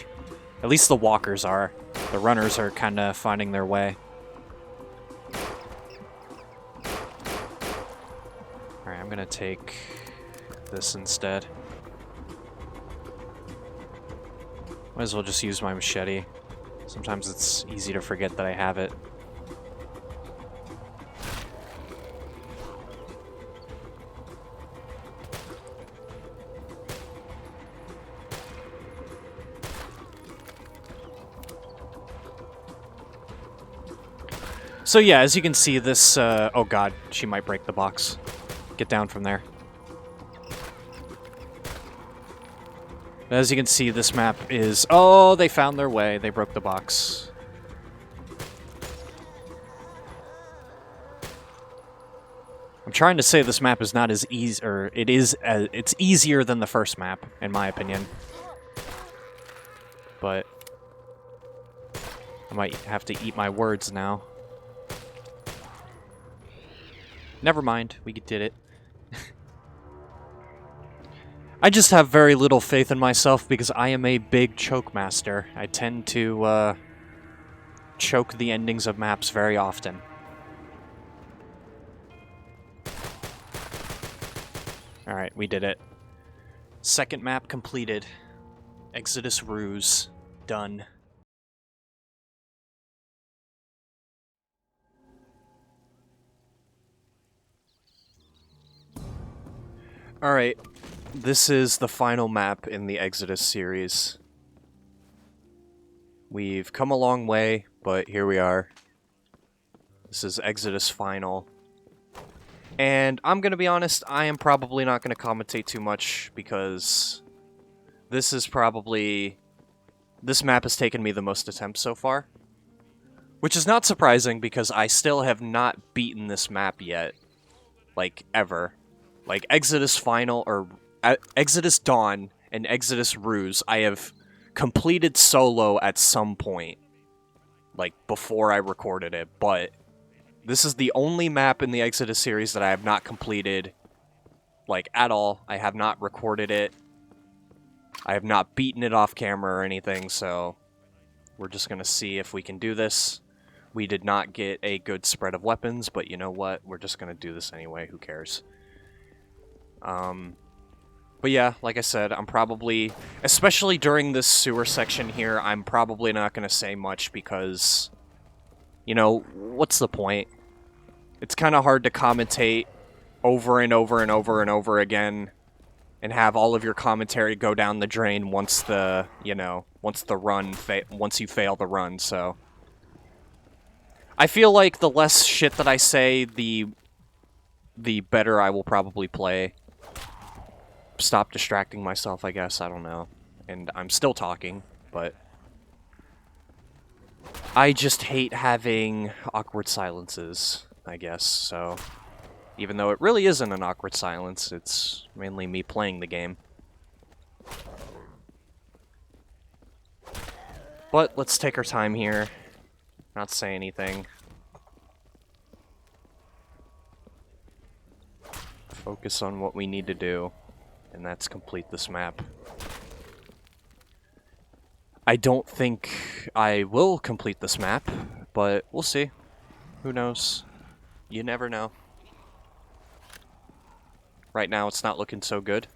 S1: At least the walkers are. The runners are kind of finding their way. Alright, I'm gonna take this instead. Might as well just use my machete. Sometimes it's easy to forget that I have it. So yeah, as you can see, this, oh god, she might break the box. Get down from there. As you can see, this map is... Oh, they found their way. They broke the box. I'm trying to say this map is not as easy, or it is, it's easier than the first map, in my opinion. But I might have to eat my words now. Never mind, we did it. I just have very little faith in myself because I am a big choke master. I tend to choke the endings of maps very often. Alright, we did it. Second map completed. Exodus Ruse. Done. Alright, this is the final map in the Exodus series. We've come a long way, but here we are. This is Exodus Final. And I'm gonna be honest, I am probably not gonna commentate too much, because this is probably... This map has taken me the most attempts so far. Which is not surprising, because I still have not beaten this map yet. Like, ever. Like, Exodus Final, or Exodus Dawn and Exodus Ruse, I have completed solo at some point. Like, before I recorded it, but this is the only map in the Exodus series that I have not completed, like, at all. I have not recorded it. I have not beaten it off camera or anything, so we're just gonna see if we can do this. We did not get a good spread of weapons, but you know what? We're just gonna do this anyway. Who cares? But yeah, like I said, I'm probably, especially during this sewer section here, I'm probably not going to say much because, you know, what's the point? It's kind of hard to commentate over and over and over and over again and have all of your commentary go down the drain once the, you know, once you fail the run, so. I feel like the less shit that I say, the better I will probably play. Stop distracting myself, I guess. I don't know. And I'm still talking, but I just hate having awkward silences, I guess, so even though it really isn't an awkward silence, it's mainly me playing the game. But let's take our time here, not say anything. Focus on what we need to do. And that's complete this map. I don't think I will complete this map, but we'll see. Who knows? You never know. Right now, it's not looking so good.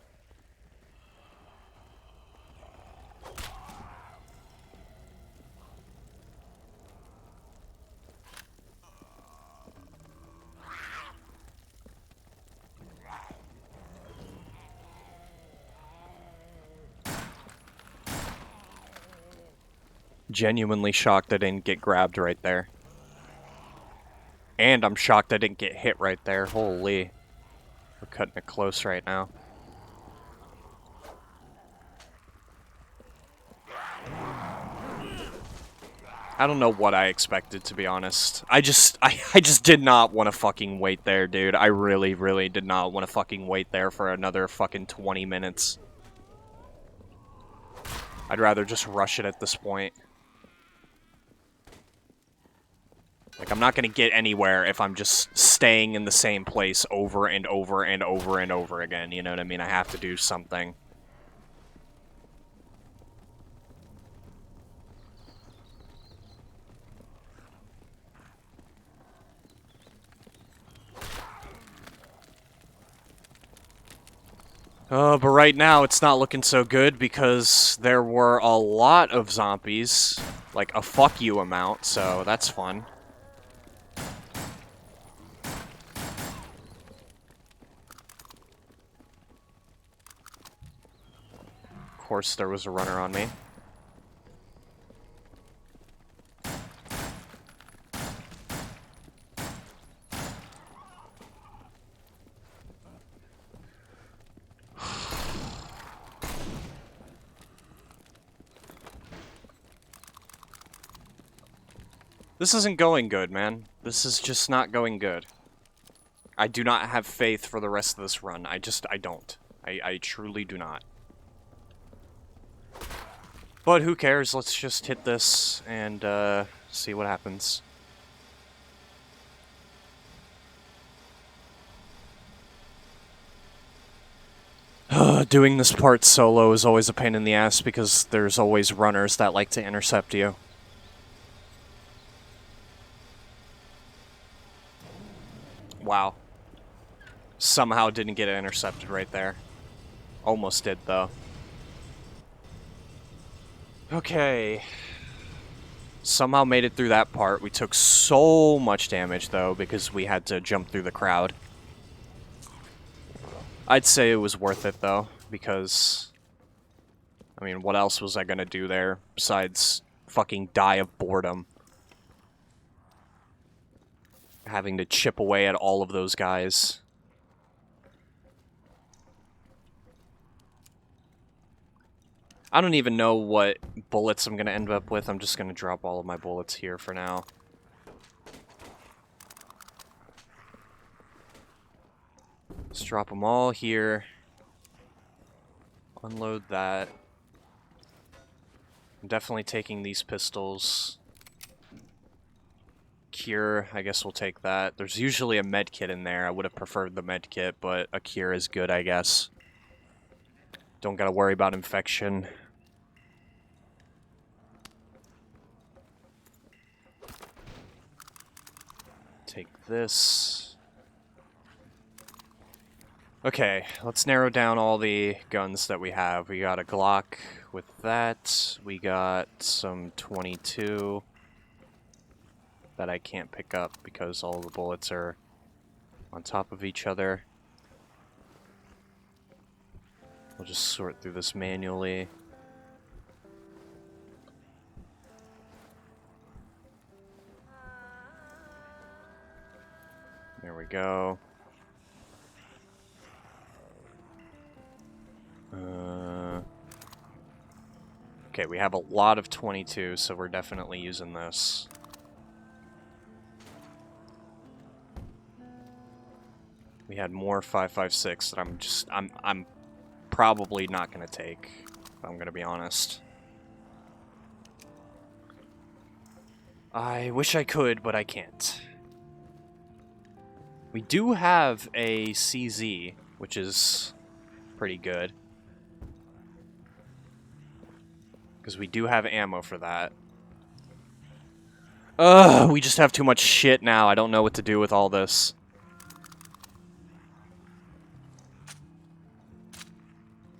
S1: Genuinely shocked I didn't get grabbed right there. And I'm shocked I didn't get hit right there. Holy. We're cutting it close right now. I don't know what I expected, to be honest. I just did not want to fucking wait there, dude. I really, really did not want to fucking wait there for another fucking 20 minutes. I'd rather just rush it at this point. Like, I'm not gonna get anywhere if I'm just staying in the same place over and over and over and over again, you know what I mean? I have to do something. But right now it's not looking so good because there were a lot of zombies. Like a fuck you amount, so that's fun. Of course there was a runner on me. This isn't going good, man. This is just not going good. I do not have faith for the rest of this run. I don't. I truly do not. But who cares? Let's just hit this and see what happens. Doing this part solo is always a pain in the ass because there's always runners that like to intercept you. Wow. Somehow didn't get intercepted right there. Almost did, though. Okay. Somehow made it through that part. We took so much damage, though, because we had to jump through the crowd. I'd say it was worth it, though, because... I mean, what else was I gonna do there besides fucking die of boredom? Having to chip away at all of those guys. I don't even know what bullets I'm gonna end up with. I'm just gonna drop all of my bullets here for now. Let's drop them all here. Unload that. I'm definitely taking these pistols. Cure, I guess we'll take that. There's usually a med kit in there. I would have preferred the med kit, but a cure is good, I guess. Don't gotta worry about infection. Take this. Okay, let's narrow down all the guns that we have. We got a Glock with that. We got some 22 that I can't pick up because all the bullets are on top of each other. We'll just sort through this manually. There we go. Okay, we have a lot of 22, so we're definitely using this. We had more 5.56 that I'm probably not gonna take, if I'm gonna be honest. I wish I could, but I can't. We do have a CZ, which is pretty good. Because we do have ammo for that. Ugh, we just have too much shit now. I don't know what to do with all this.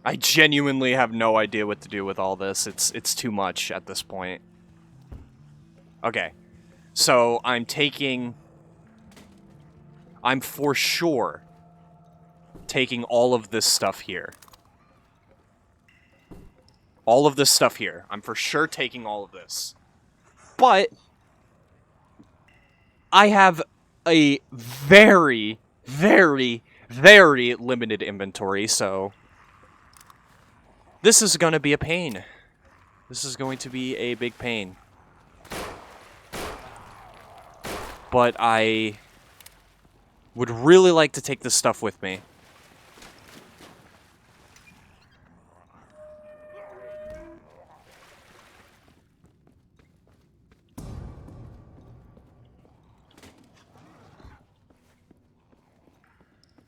S1: I genuinely have no idea what to do with all this. It's too much at this point. Okay. So, I'm for sure taking all of this stuff here. All of this stuff here. I'm for sure taking all of this. But I have a very, very, very limited inventory, so this is going to be a pain. This is going to be a big pain. But I would really like to take this stuff with me.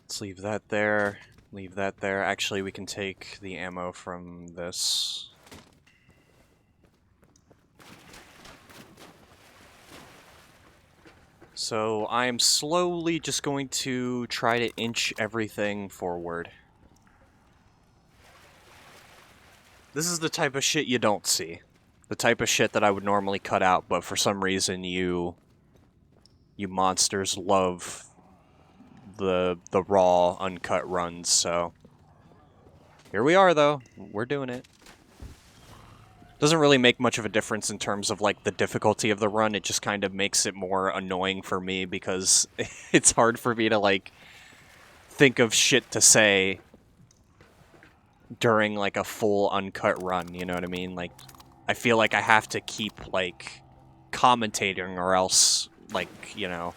S1: Let's leave that there. Leave that there. Actually, we can take the ammo from this. So I am slowly just going to try to inch everything forward. This is the type of shit you don't see. The type of shit that I would normally cut out, but for some reason you monsters love the raw, uncut runs, so... Here we are, though. We're doing it. Doesn't really make much of a difference in terms of, like, the difficulty of the run. It just kind of makes it more annoying for me because it's hard for me to, like, think of shit to say during, like, a full uncut run, you know what I mean? Like, I feel like I have to keep, like, commentating or else, like, you know,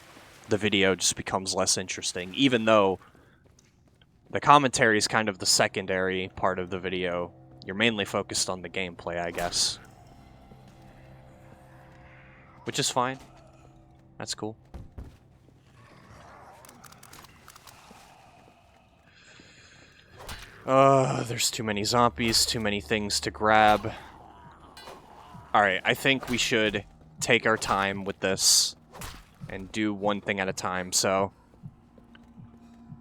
S1: the video just becomes less interesting, even though the commentary is kind of the secondary part of the video. You're mainly focused on the gameplay, I guess. Which is fine. That's cool. There's too many zombies, too many things to grab. Alright, I think we should take our time with this and do one thing at a time, so...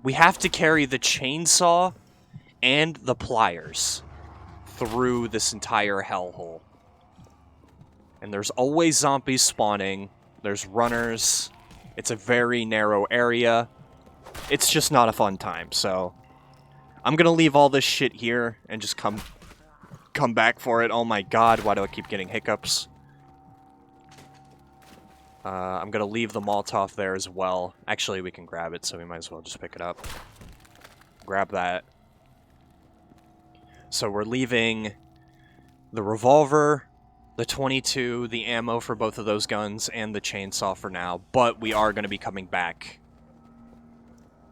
S1: We have to carry the chainsaw and the pliers through this entire hellhole. And there's always zombies spawning. There's runners. It's a very narrow area. It's just not a fun time, so... I'm gonna leave all this shit here and just come back for it. Oh my god, why do I keep getting hiccups? I'm gonna leave the Molotov there as well. Actually, we can grab it, so we might as well just pick it up. Grab that. So we're leaving the revolver, the 22, the ammo for both of those guns, and the chainsaw for now, but we are going to be coming back.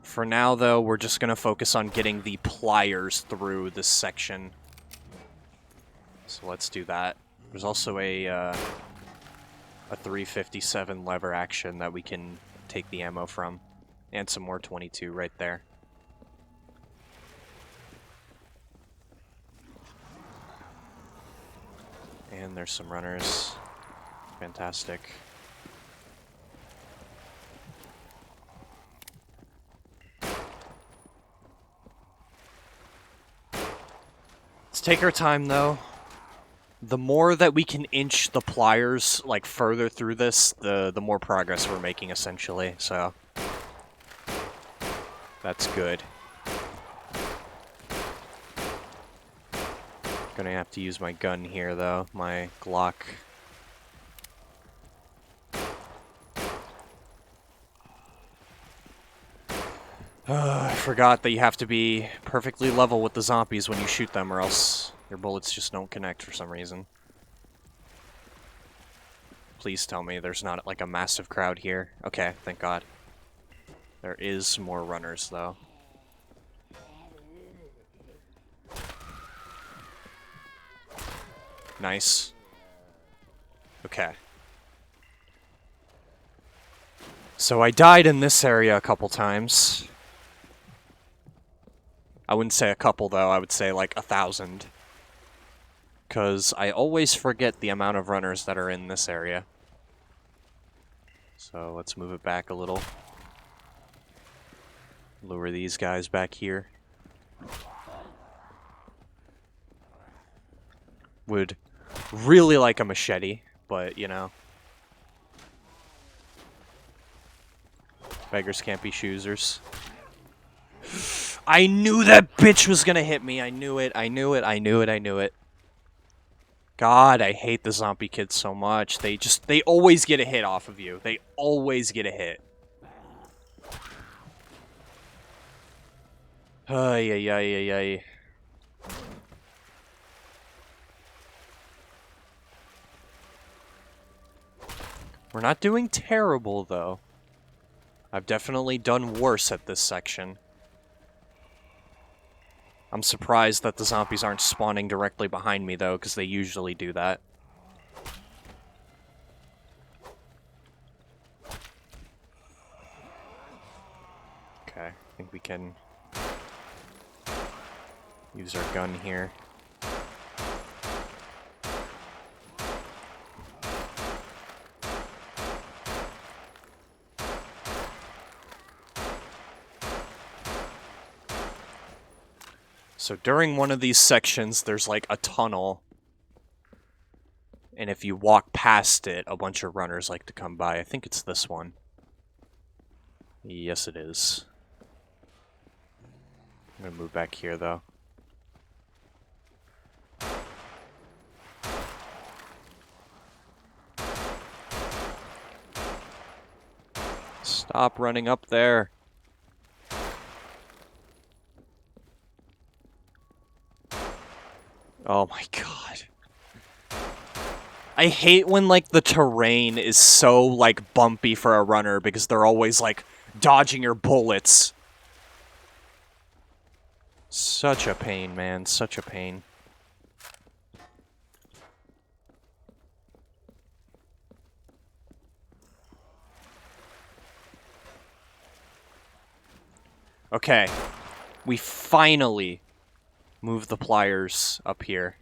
S1: For now, though, we're just going to focus on getting the pliers through this section. So let's do that. There's also a 357 lever action that we can take the ammo from. And some more 22 right there. And there's some runners. Fantastic. Let's take our time, though. The more that we can inch the pliers, like, further through this, the more progress we're making, essentially, so... That's good. Gonna have to use my gun here, though. My Glock. I forgot that you have to be perfectly level with the zombies when you shoot them, or else your bullets just don't connect for some reason. Please tell me there's not, like, a massive crowd here. Okay, thank God. There is more runners, though. Nice. Okay. So I died in this area a couple times. I wouldn't say a couple, though. I would say, like, 1,000. Because I always forget the amount of runners that are in this area. So let's move it back a little. Lure these guys back here. Would really like a machete, but, you know. Beggars can't be choosers. I knew that bitch was gonna hit me. I knew it. I knew it. I knew it. I knew it. God, I hate the zombie kids so much. They always get a hit off of you. They always get a hit. Ay, ay, ay, ay, ay. We're not doing terrible, though. I've definitely done worse at this section. I'm surprised that the zombies aren't spawning directly behind me, though, because they usually do that. Okay, I think we can use our gun here. So during one of these sections, there's like a tunnel. And if you walk past it, a bunch of runners like to come by. I think it's this one. Yes, it is. I'm gonna move back here, though. Stop running up there. Oh my god. I hate when, like, the terrain is so, like, bumpy for a runner because they're always, like, dodging your bullets. Such a pain, man. Such a pain. Okay. We finally move the pliers up here.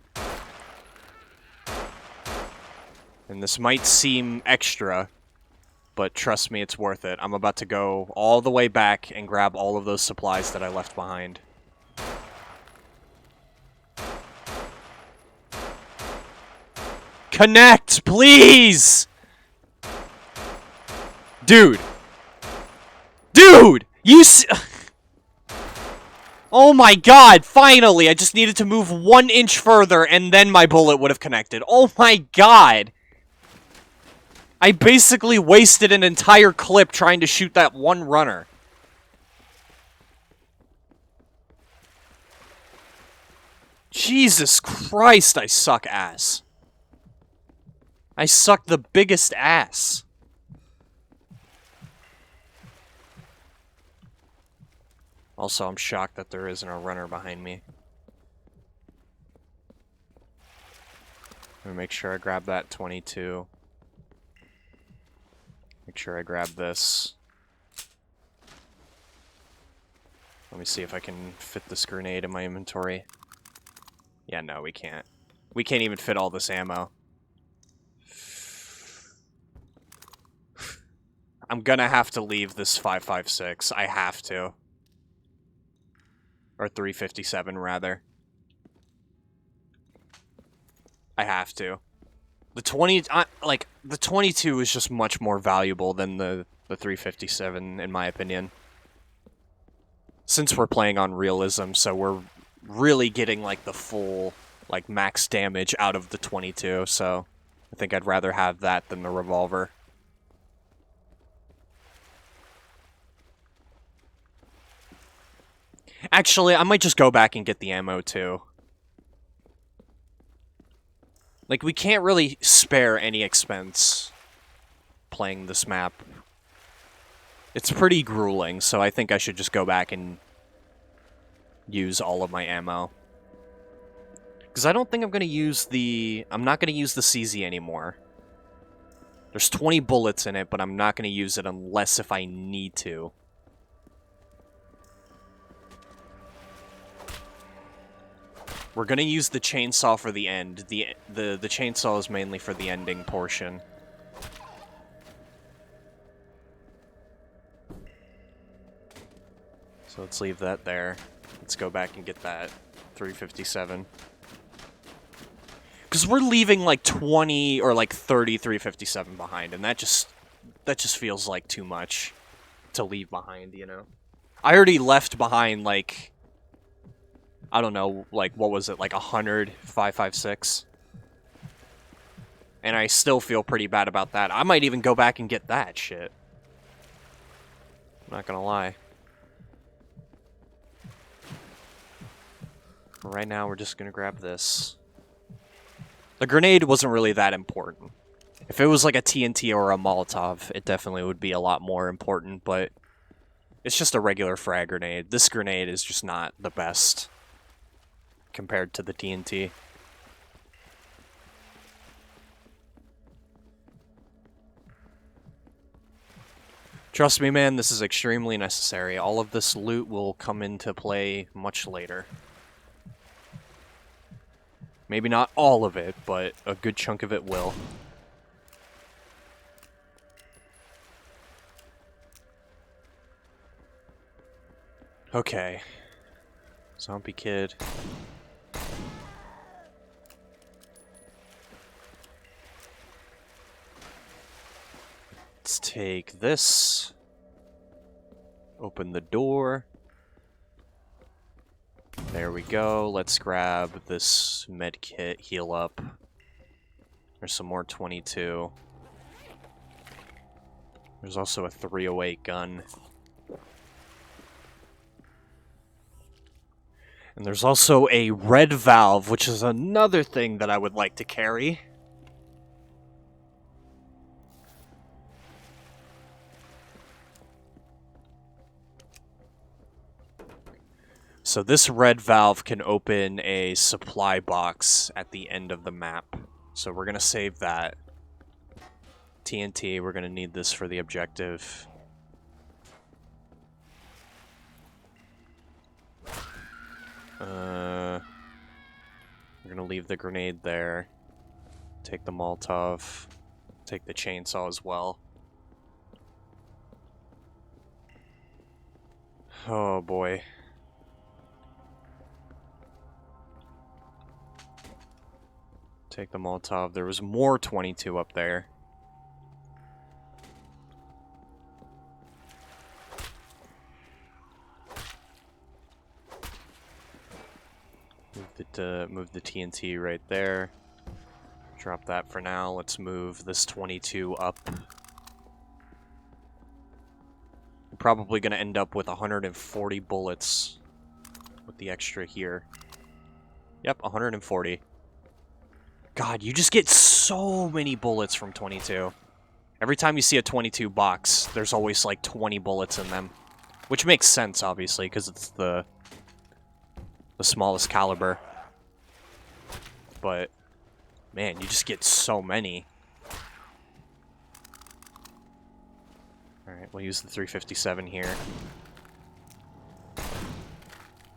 S1: And this might seem extra, but trust me, it's worth it. I'm about to go all the way back and grab all of those supplies that I left behind. Connect, please! Dude! Dude! You Oh my god, finally! I just needed to move 1 inch further and then my bullet would have connected. Oh my god! I basically wasted an entire clip trying to shoot that one runner. Jesus Christ, I suck ass. I suck the biggest ass. Also, I'm shocked that there isn't a runner behind me. Let me make sure I grab that 22. Make sure I grab this. Let me see if I can fit this grenade in my inventory. Yeah, no, we can't. We can't even fit all this ammo. I'm gonna have to leave this 5.56. I have to. Or 3.57, rather. I have to. The 20... like, the 22 is just much more valuable than the 3.57, in my opinion. Since we're playing on realism, so we're really getting, like, the full, like, max damage out of the 22, so I think I'd rather have that than the revolver. Actually, I might just go back and get the ammo, too. Like, we can't really spare any expense playing this map. It's pretty grueling, so I think I should just go back and use all of my ammo. Because I don't think I'm going to use the... I'm not going to use the CZ anymore. There's 20 bullets in it, but I'm not going to use it unless if I need to. We're going to use the chainsaw for the end. The chainsaw is mainly for the ending portion. So let's leave that there. Let's go back and get that 357. Because we're leaving like 20 or like 30 357 behind, and that just feels like too much to leave behind, you know? I already left behind like... I don't know, like, what was it, like 100 5.56? And I still feel pretty bad about that. I might even go back and get that shit. I'm not gonna lie. For right now, we're just gonna grab this. The grenade wasn't really that important. If it was like a TNT or a Molotov, it definitely would be a lot more important, but it's just a regular frag grenade. This grenade is just not the best compared to the TNT. Trust me, man, this is extremely necessary. All of this loot will come into play much later. Maybe not all of it, but a good chunk of it will. Okay. Zombie kid. Let's take this. Open the door. There we go. Let's grab this med kit, heal up. There's some more 22. There's also a 308 gun. And there's also a red valve, which is another thing that I would like to carry. So this red valve can open a supply box at the end of the map. So we're going to save that. TNT, we're going to need this for the objective. We're going to leave the grenade there. Take the Molotov. Take the chainsaw as well. Oh boy. Take the Molotov. There was more 22 up there. Move the TNT right there. Drop that for now. Let's move this 22 up. We're probably going to end up with 140 bullets with the extra here. Yep, 140. God, you just get so many bullets from 22. Every time you see a 22 box, there's always like 20 bullets in them. Which makes sense, obviously, because it's the smallest caliber. But, man, you just get so many. Alright, we'll use the 357 here.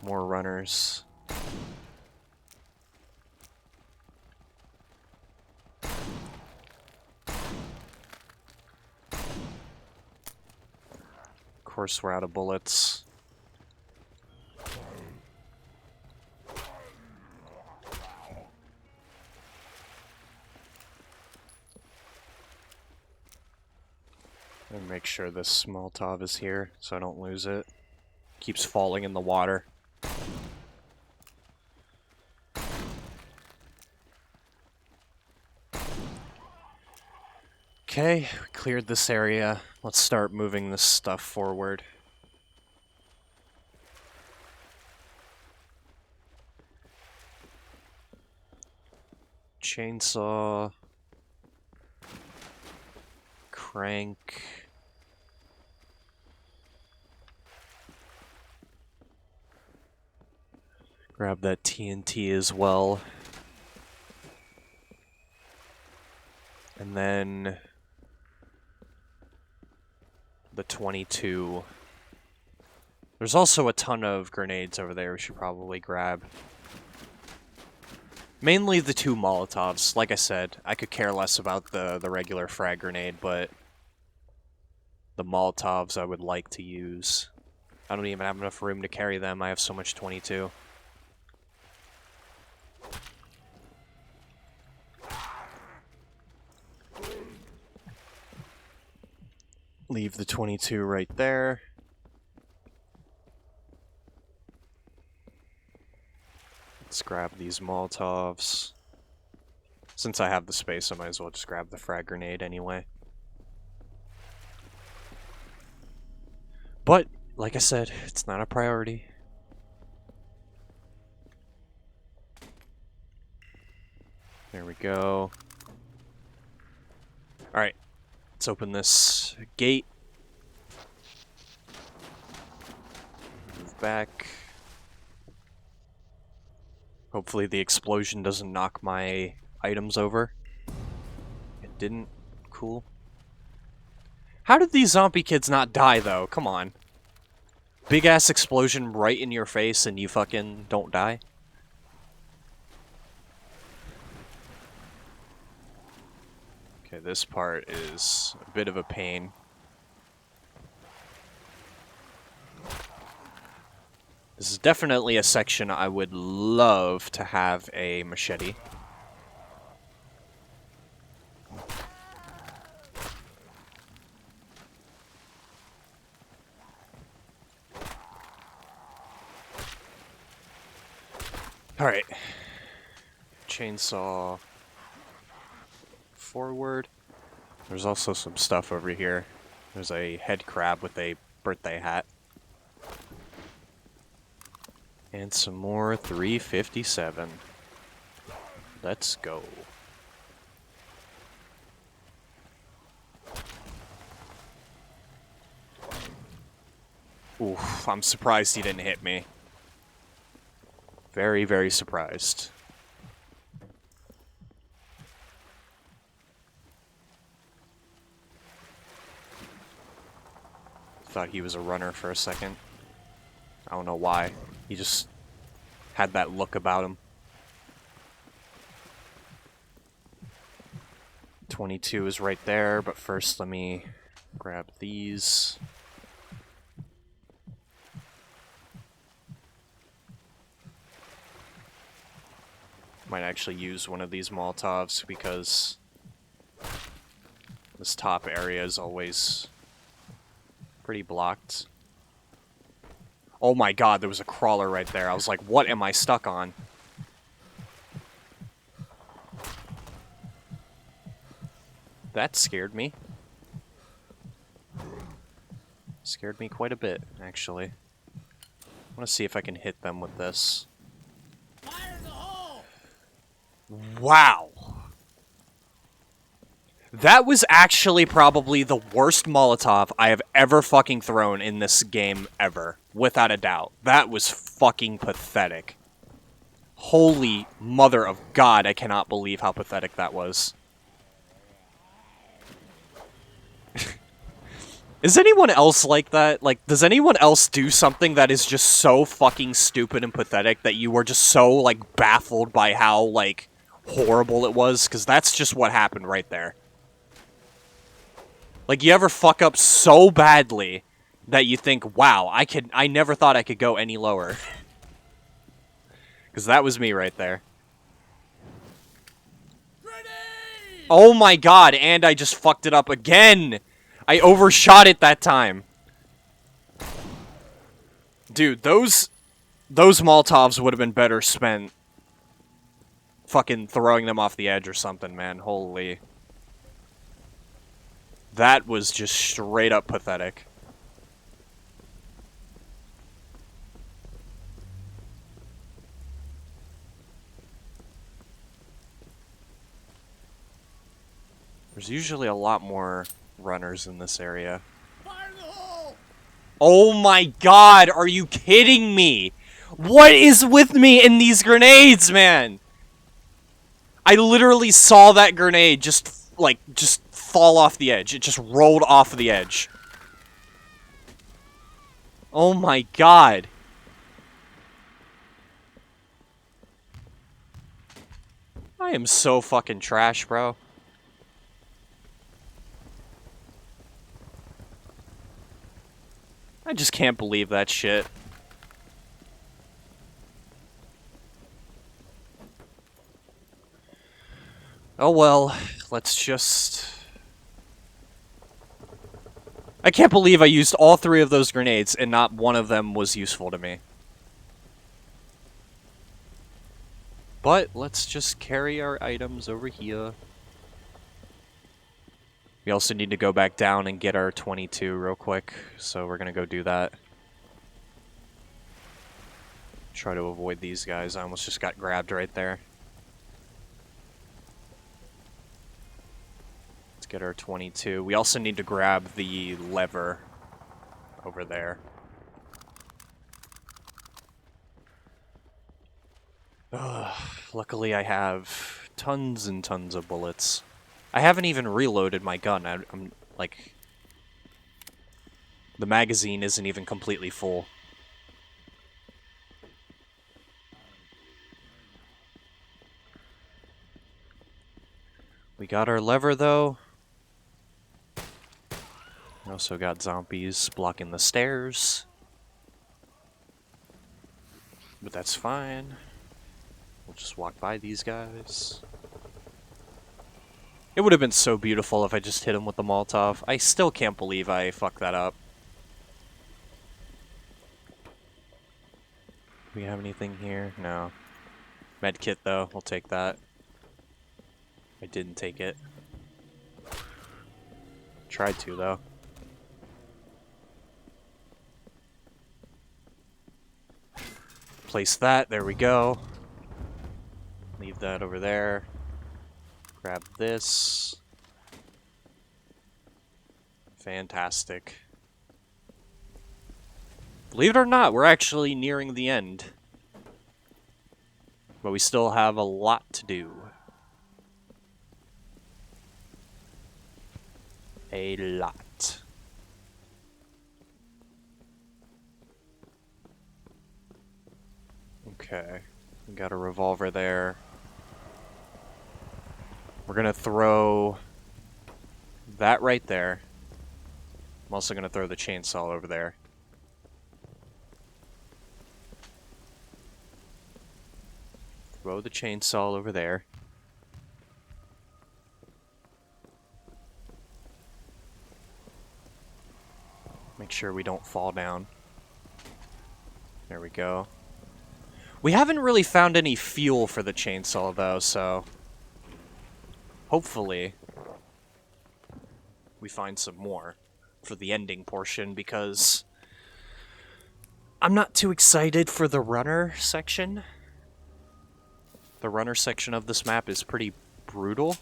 S1: More runners. Of course, we're out of bullets. And make sure this Molotov is here so I don't lose it. Keeps falling in the water. Okay, we cleared this area. Let's start moving this stuff forward. Chainsaw. Crank. Grab that TNT as well. And then the 22. There's also a ton of grenades over there we should probably grab. Mainly the 2 Molotovs. Like I said, I could care less about the regular frag grenade, but the Molotovs I would like to use. I don't even have enough room to carry them. I have so much 22. Leave the 22 right there. Let's grab these Molotovs. Since I have the space, I might as well just grab the frag grenade anyway. But, like I said, it's not a priority. There we go. Alright, let's open this gate. Move back. Hopefully the explosion doesn't knock my items over. It didn't. Cool. How did these zombie kids not die, though? Come on. Big-ass explosion right in your face and you fucking don't die? Okay, this part is a bit of a pain. This is definitely a section I would love to have a machete. Alright. Chainsaw forward. There's also some stuff over here. There's a head crab with a birthday hat. And some more 357. Let's go. Oof, I'm surprised he didn't hit me. Very, very surprised. Thought he was a runner for a second. I don't know why. He just had that look about him. 22 is right there, but first let me grab these. Might actually use one of these Molotovs because this top area is always pretty blocked. Oh my god, there was a crawler right there. I was like, what am I stuck on? That scared me. Scared me quite a bit, actually. I want to see if I can hit them with this.
S2: Fire in the hole!
S1: Wow! That was actually probably the worst Molotov I have ever fucking thrown in this game ever. Without a doubt. That was fucking pathetic. Holy mother of God, I cannot believe how pathetic that was. Is anyone else like that? Like, does anyone else do something that is just so fucking stupid and pathetic that you were just so, like, baffled by how, like, horrible it was? Because that's just what happened right there. Like, you ever fuck up so badly that you think, wow, I never thought I could go any lower. Because that was me right there.
S2: Grenade!
S1: Oh my god, and I just fucked it up again! I overshot it that time. Dude, those Molotovs would have been better spent fucking throwing them off the edge or something, man. Holy. That was just straight up pathetic. There's usually a lot more runners in this area.
S2: Fire in the hole!
S1: Oh my god, are you kidding me? What is with me in these grenades, man? I literally saw that grenade just fall off the edge. It just rolled off the edge. Oh my god. I am so fucking trash, bro. I just can't believe that shit. Oh well, let's just... I can't believe I used all 3 of those grenades and not one of them was useful to me. But let's just carry our items over here. We also need to go back down and get our 22 real quick, so we're gonna go do that. Try to avoid these guys. I almost just got grabbed right there. Let's get our 22. We also need to grab the lever over there. Ugh, luckily I have tons and tons of bullets. I haven't even reloaded my gun. I'm like... The magazine isn't even completely full. We got our lever, though. We also got zombies blocking the stairs. But that's fine. We'll just walk by these guys. It would have been so beautiful if I just hit him with the Molotov. I still can't believe I fucked that up. Do we have anything here? No. Medkit, though. We'll take that. I didn't take it. Tried to, though. Place that. There we go. Leave that over there. Grab this. Fantastic. Believe it or not, we're actually nearing the end. But we still have a lot to do. A lot. Okay. We got a revolver there. We're gonna throw that right there. I'm also gonna throw the chainsaw over there. Throw the chainsaw over there. Make sure we don't fall down. There we go. We haven't really found any fuel for the chainsaw, though, so... hopefully we find some more for the ending portion, because I'm not too excited for the runner section. The runner section of this map is pretty brutal.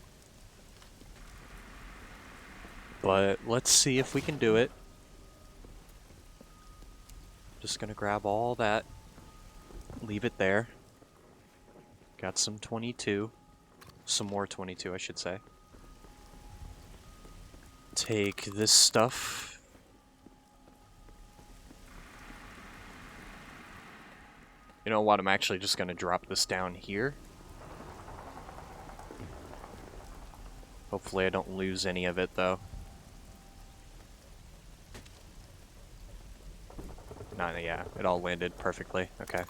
S1: But let's see if we can do it. Just gonna grab all that. Leave it there. Got some 22. Some more 22, I should say. Take this stuff. You know what? I'm actually just gonna drop this down here. Hopefully I don't lose any of it, though. No, yeah, it all landed perfectly. Okay.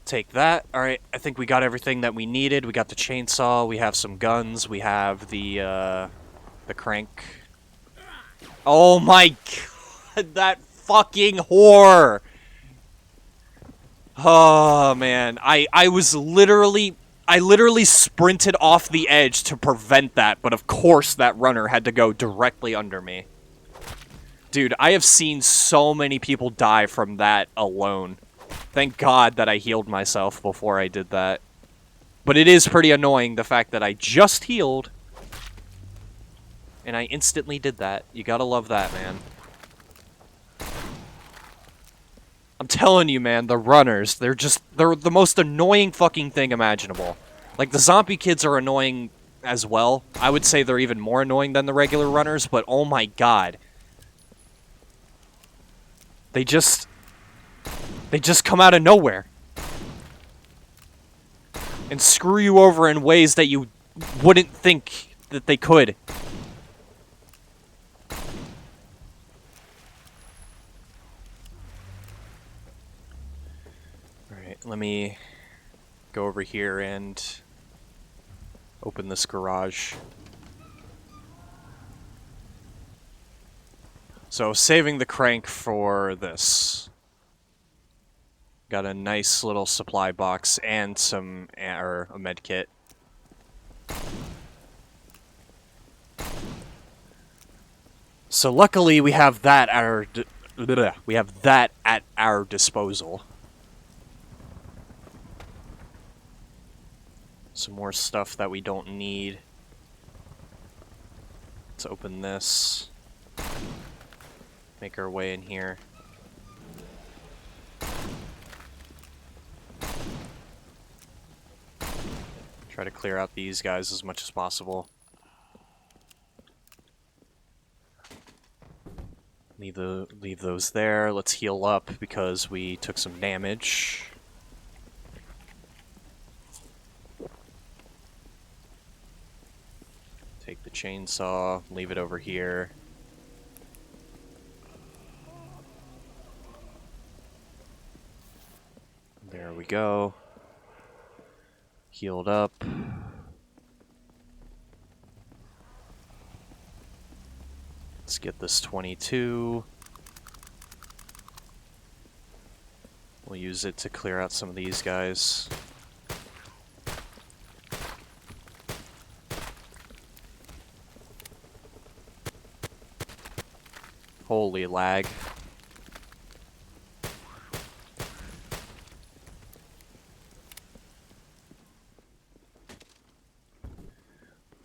S1: Take that. Alright, I think we got everything that we needed. We got the chainsaw, we have some guns, we have the crank. Oh my god, that fucking whore! Oh man, I literally sprinted off the edge to prevent that, but of course that runner had to go directly under me. Dude, I have seen so many people die from that alone. Thank God that I healed myself before I did that. But it is pretty annoying, the fact that I just healed, and I instantly did that. You gotta love that, man. I'm telling you, man, the runners, they're the most annoying fucking thing imaginable. Like, the zombie kids are annoying as well. I would say they're even more annoying than the regular runners, but oh my god. They just come out of nowhere. And screw you over in ways that you wouldn't think that they could. Alright, let me go over here and open this garage. So, saving the crank for this. Got a nice little supply box and some, or a med kit. So luckily we have that at our disposal. Some more stuff that we don't need. Let's open this. Make our way in here. Try to clear out these guys as much as possible. Leave those there. Let's heal up because we took some damage. Take the chainsaw, leave it over here. we go. Healed up. Let's get this 22. We'll use it to clear out some of these guys. Holy lag.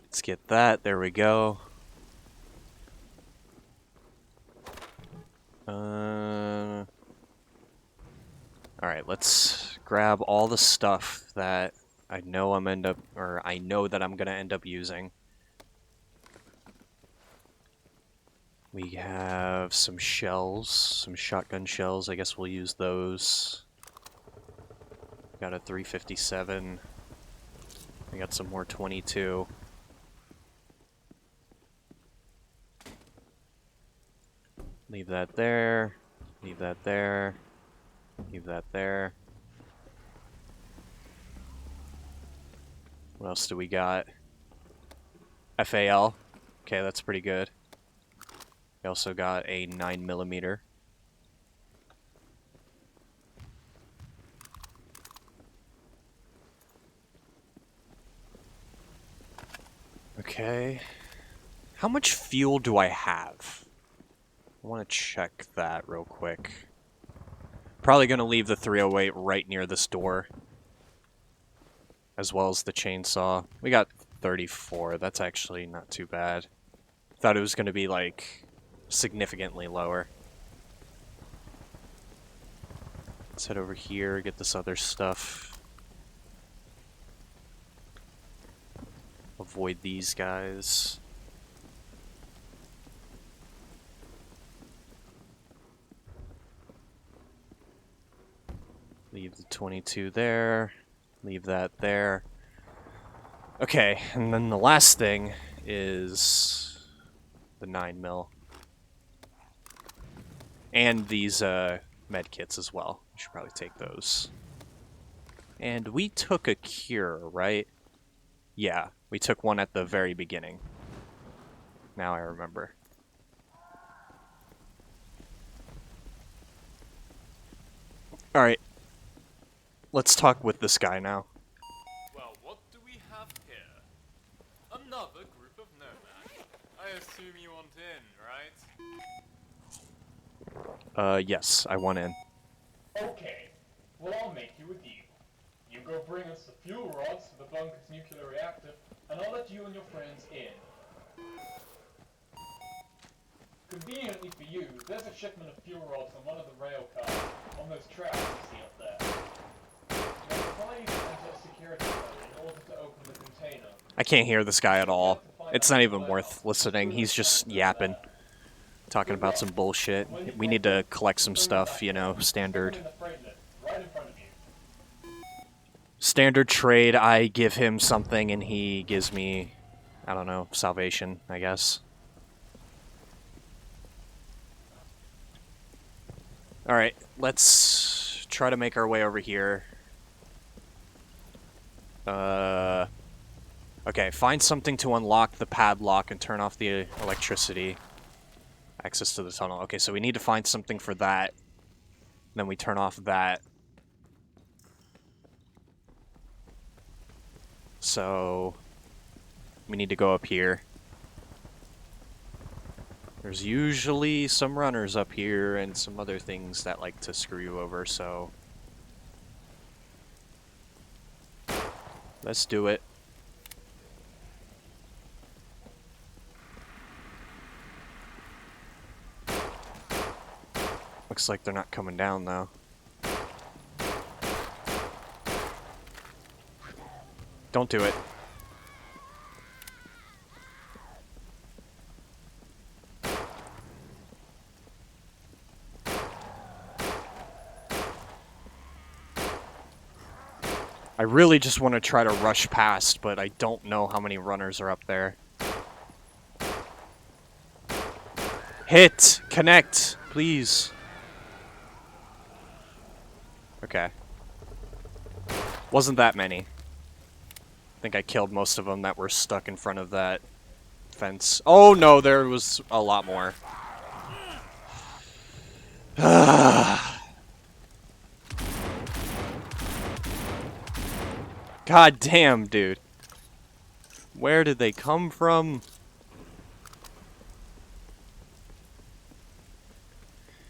S1: Let's get that. There we go. Alright, let's grab all the stuff that I know I know that I'm gonna end up using. We have some shells, some shotgun shells. I guess we'll use those. Got a 357. I got some more 22. Leave that there. Leave that there. Leave that there. What else do we got? FAL. Okay, that's pretty good. We also got a 9mm. Okay. How much fuel do I have? I want to check that real quick. Probably going to leave the 308 right near this door. As well as the chainsaw. We got 34. That's actually not too bad. Thought it was going to be, like, significantly lower. Let's head over here, get this other stuff. Avoid these guys. Leave the 22 there. Leave that there. Okay, and then the last thing is the 9mm. And these med kits as well. We should probably take those. And we took a cure, right? Yeah, we took one at the very beginning. Now I remember. Alright. Let's talk with this guy now.
S3: Well, what do we have here? Another group of nomads. I assume you want in, right?
S1: Yes, I want in.
S4: Okay, well I'll make you a deal. You go bring us the fuel rods for the bunker's nuclear reactor, and I'll let you and your friends in. Conveniently for you, there's a shipment of fuel rods on one of the rail cars, on those tracks you see up there. You'll require you to enter a security code in order to open the container.
S1: I can't hear this guy at all. It's not even worth listening. He's just yapping. Talking about some bullshit. We need to collect some stuff, you know, standard. Standard trade, I give him something and he gives me, I don't know, salvation, I guess. Alright, let's try to make our way over here. Okay, find something to unlock the padlock and turn off the electricity. Access to the tunnel. Okay, so we need to find something for that. Then we turn off that. So we need to go up here. There's usually some runners up here and some other things that like to screw you over, so let's do it. Looks like they're not coming down though. Don't do it. I really just want to try to rush past, but I don't know how many runners are up there. Hit! Connect! Please. Okay. Wasn't that many. I think I killed most of them that were stuck in front of that fence. Oh no, there was a lot more. God damn, dude. Where did they come from?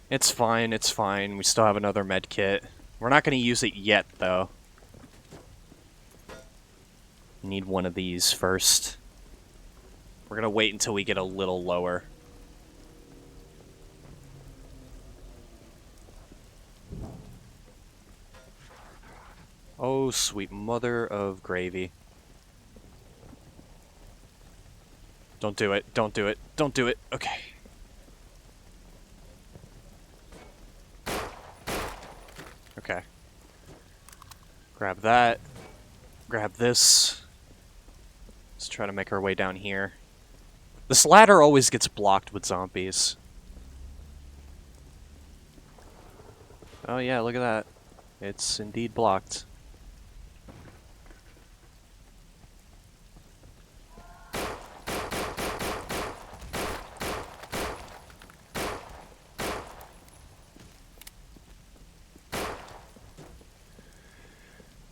S1: It's fine, it's fine. We still have another med kit. We're not going to use it yet, though. Need one of these first. We're going to wait until we get a little lower. Oh, sweet mother of gravy. Don't do it, don't do it, don't do it. Okay. Okay. Grab that. Grab this. Let's try to make our way down here. This ladder always gets blocked with zombies. Oh yeah, look at that. It's indeed blocked.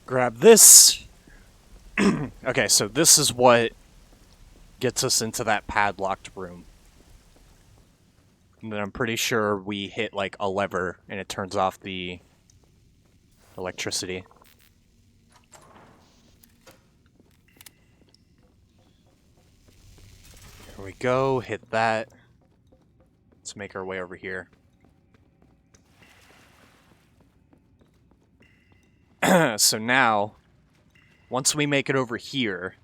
S1: Grab this. Okay, so this is what gets us into that padlocked room. And then I'm pretty sure we hit like a lever and it turns off the electricity. Here we go, hit that. Let's make our way over here. So now, once we make it over here,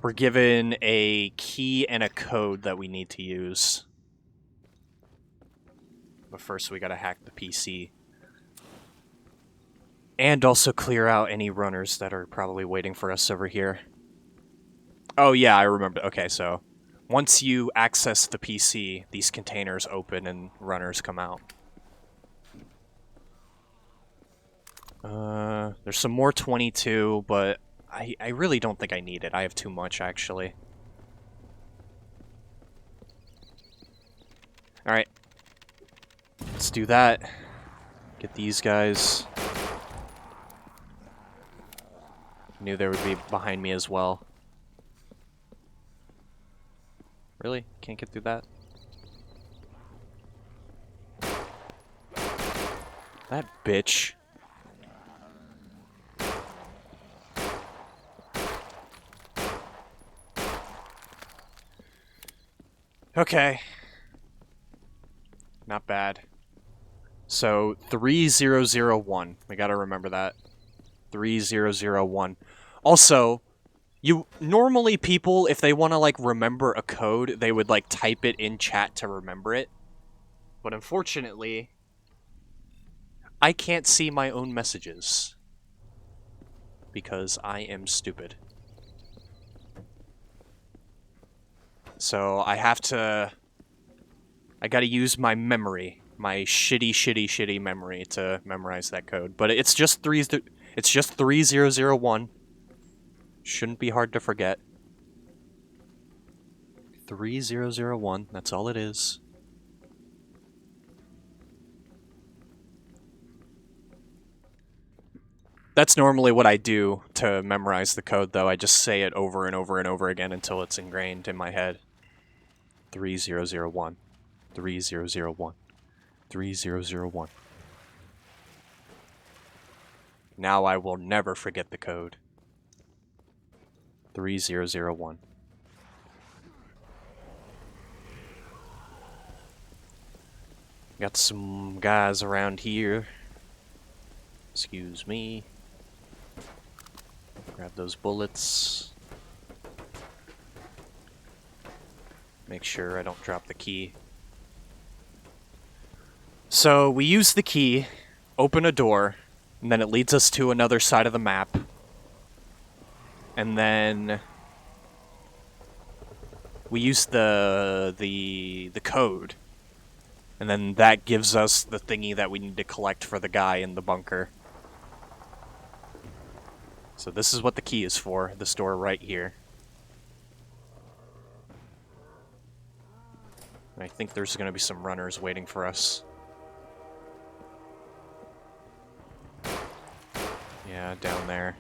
S1: we're given a key and a code that we need to use. But first we gotta hack the PC. And also clear out any runners that are probably waiting for us over here. Oh yeah, I remember. Okay, so once you access the PC, these containers open and runners come out. There's some more 22, but I really don't think I need it. I have too much, actually. Alright. Let's do that. Get these guys. Knew they would be behind me as well. Really? Can't get through that? That bitch. Okay. Not bad. So, 3001. We gotta remember that. 3001. Also, normally people, if they want to, like, remember a code, they would, like, type it in chat to remember it. But unfortunately, I can't see my own messages. Because I am stupid. So I gotta use my memory, my shitty memory to memorize that code. But it's just 3001. Shouldn't be hard to forget. 3001, that's all it is. That's normally what I do to memorize the code, though. I just say it over and over and over again until it's ingrained in my head. 3001. 3001. 3001. Now I will never forget the code. 3001. Got some guys around here. Excuse me. Grab those bullets. Make sure I don't drop the key. So we use the key, open a door, and then it leads us to another side of the map. And then we use the code. And then that gives us the thingy that we need to collect for the guy in the bunker. So this is what the key is for, this door right here. And I think there's going to be some runners waiting for us. Yeah, down there.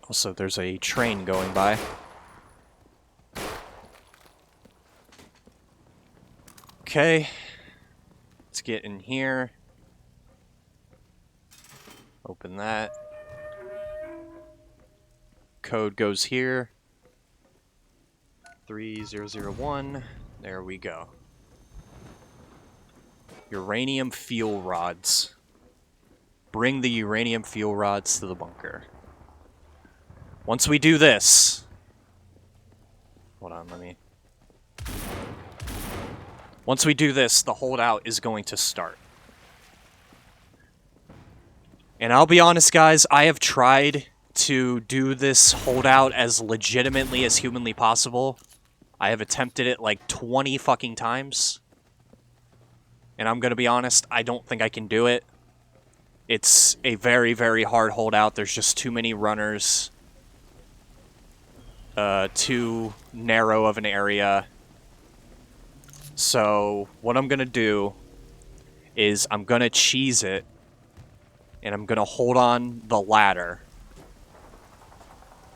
S1: Also, there's a train going by. Okay. Let's get in here. Open that. Code goes here. 3001. There we go. Uranium fuel rods. Bring the uranium fuel rods to the bunker. Once we do this... Hold on, let me... Once we do this, the holdout is going to start. And I'll be honest, guys, I have tried to do this holdout as legitimately as humanly possible. I have attempted it like 20 fucking times. And I'm gonna be honest, I don't think I can do it. It's a very, very hard holdout. There's just too many runners. Too narrow of an area. So, what I'm gonna do is I'm gonna cheese it. And I'm gonna hold on the ladder.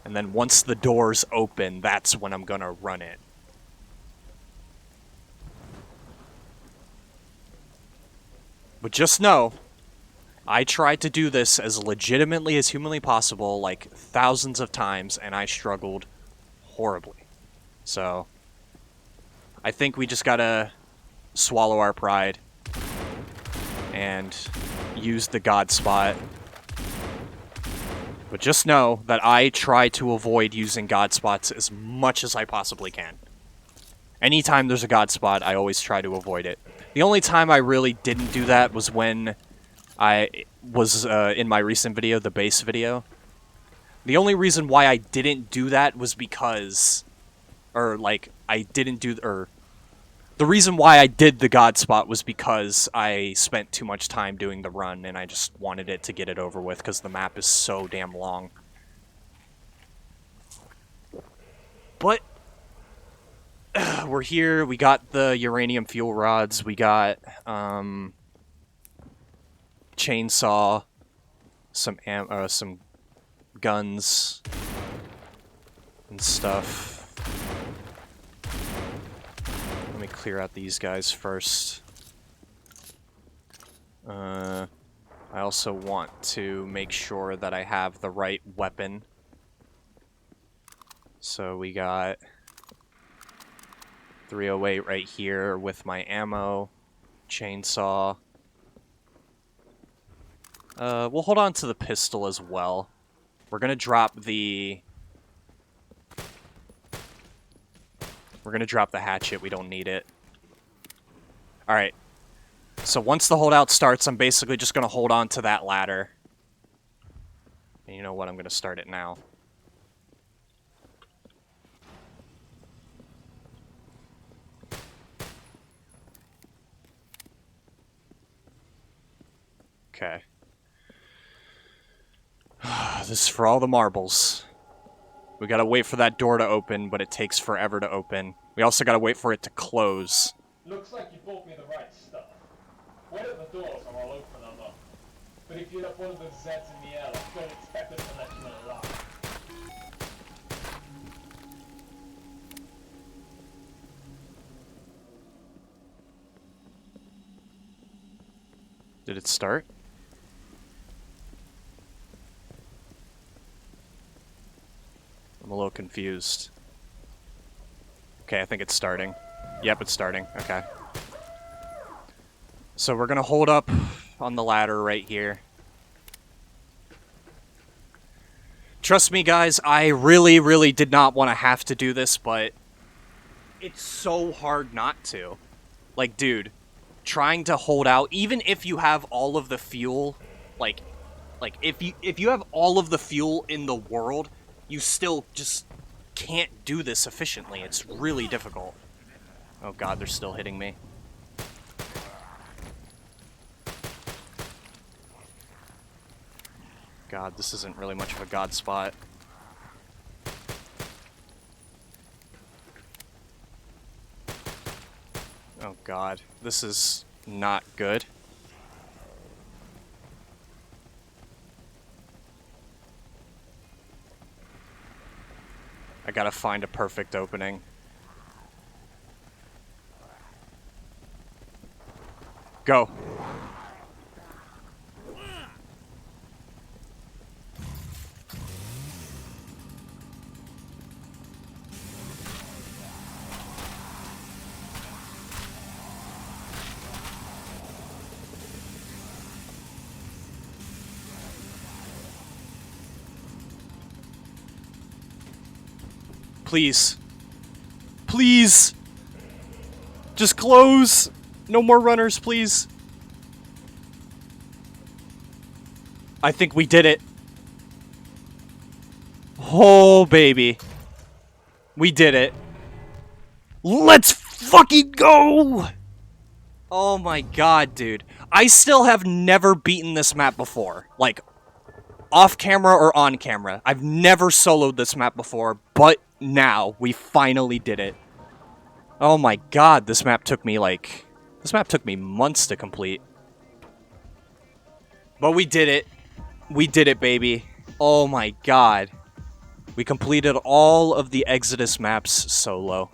S1: And then once the doors open, that's when I'm gonna run it. But just know, I tried to do this as legitimately as humanly possible, like thousands of times, and I struggled horribly. So, I think we just gotta swallow our pride and use the God spot. But just know that I try to avoid using God spots as much as I possibly can. Anytime there's a God spot, I always try to avoid it. The only time I really didn't do that was when I was in my recent video, the base video. The only reason why I didn't do that was because... The reason why I did the God spot was because I spent too much time doing the run, and I just wanted it to get it over with, because the map is so damn long. But... we're here, we got the uranium fuel rods, we got, chainsaw, some guns, and stuff. Let me clear out these guys first. I also want to make sure that I have the right weapon. So we got 308 right here with my ammo, chainsaw. We'll hold on to the pistol as well. We're gonna drop the... We're gonna drop the hatchet, we don't need it. Alright. So once the holdout starts, I'm basically just gonna hold on to that ladder. And you know what, I'm gonna start it now. Okay. This is for all the marbles. We gotta wait for that door to open, but it takes forever to open. We also gotta wait for it to close.
S4: Looks like you bought me the right stuff. Wait at the doors and I'll open them up. But if you have one of the Zeds in the air, don't expect us to let you in alive.
S1: Did it start? I'm a little confused. Okay, I think it's starting. Yep, it's starting. Okay. So we're gonna hold up on the ladder right here. Trust me, guys, I really, really did not want to have to do this, but it's so hard not to. Like, dude, trying to hold out, even if you have all of the fuel, like if you have all of the fuel in the world, you still just can't do this efficiently. It's really difficult. Oh god, they're still hitting me. God, this isn't really much of a god spot. Oh god, this is not good. I gotta find a perfect opening. Go. Please. Please! Just close! No more runners, please. I think we did it. Oh, baby. We did it. Let's fucking go! Oh my god, dude. I still have never beaten this map before. Like, off camera or on camera. I've never soloed this map before, but now we finally did it. Oh my god, this map took me months to complete. But we did it. We did it, baby. Oh my god. We completed all of the Exodus maps solo.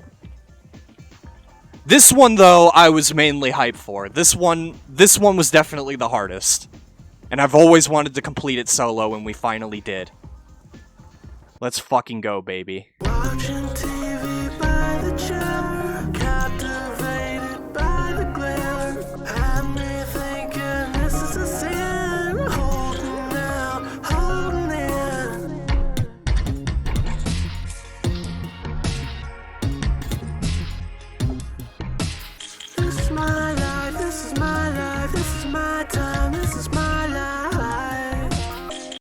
S1: This one, though, I was mainly hyped for. This one was definitely the hardest. And I've always wanted to complete it solo, and we finally did. Let's fucking go, baby.
S5: Watching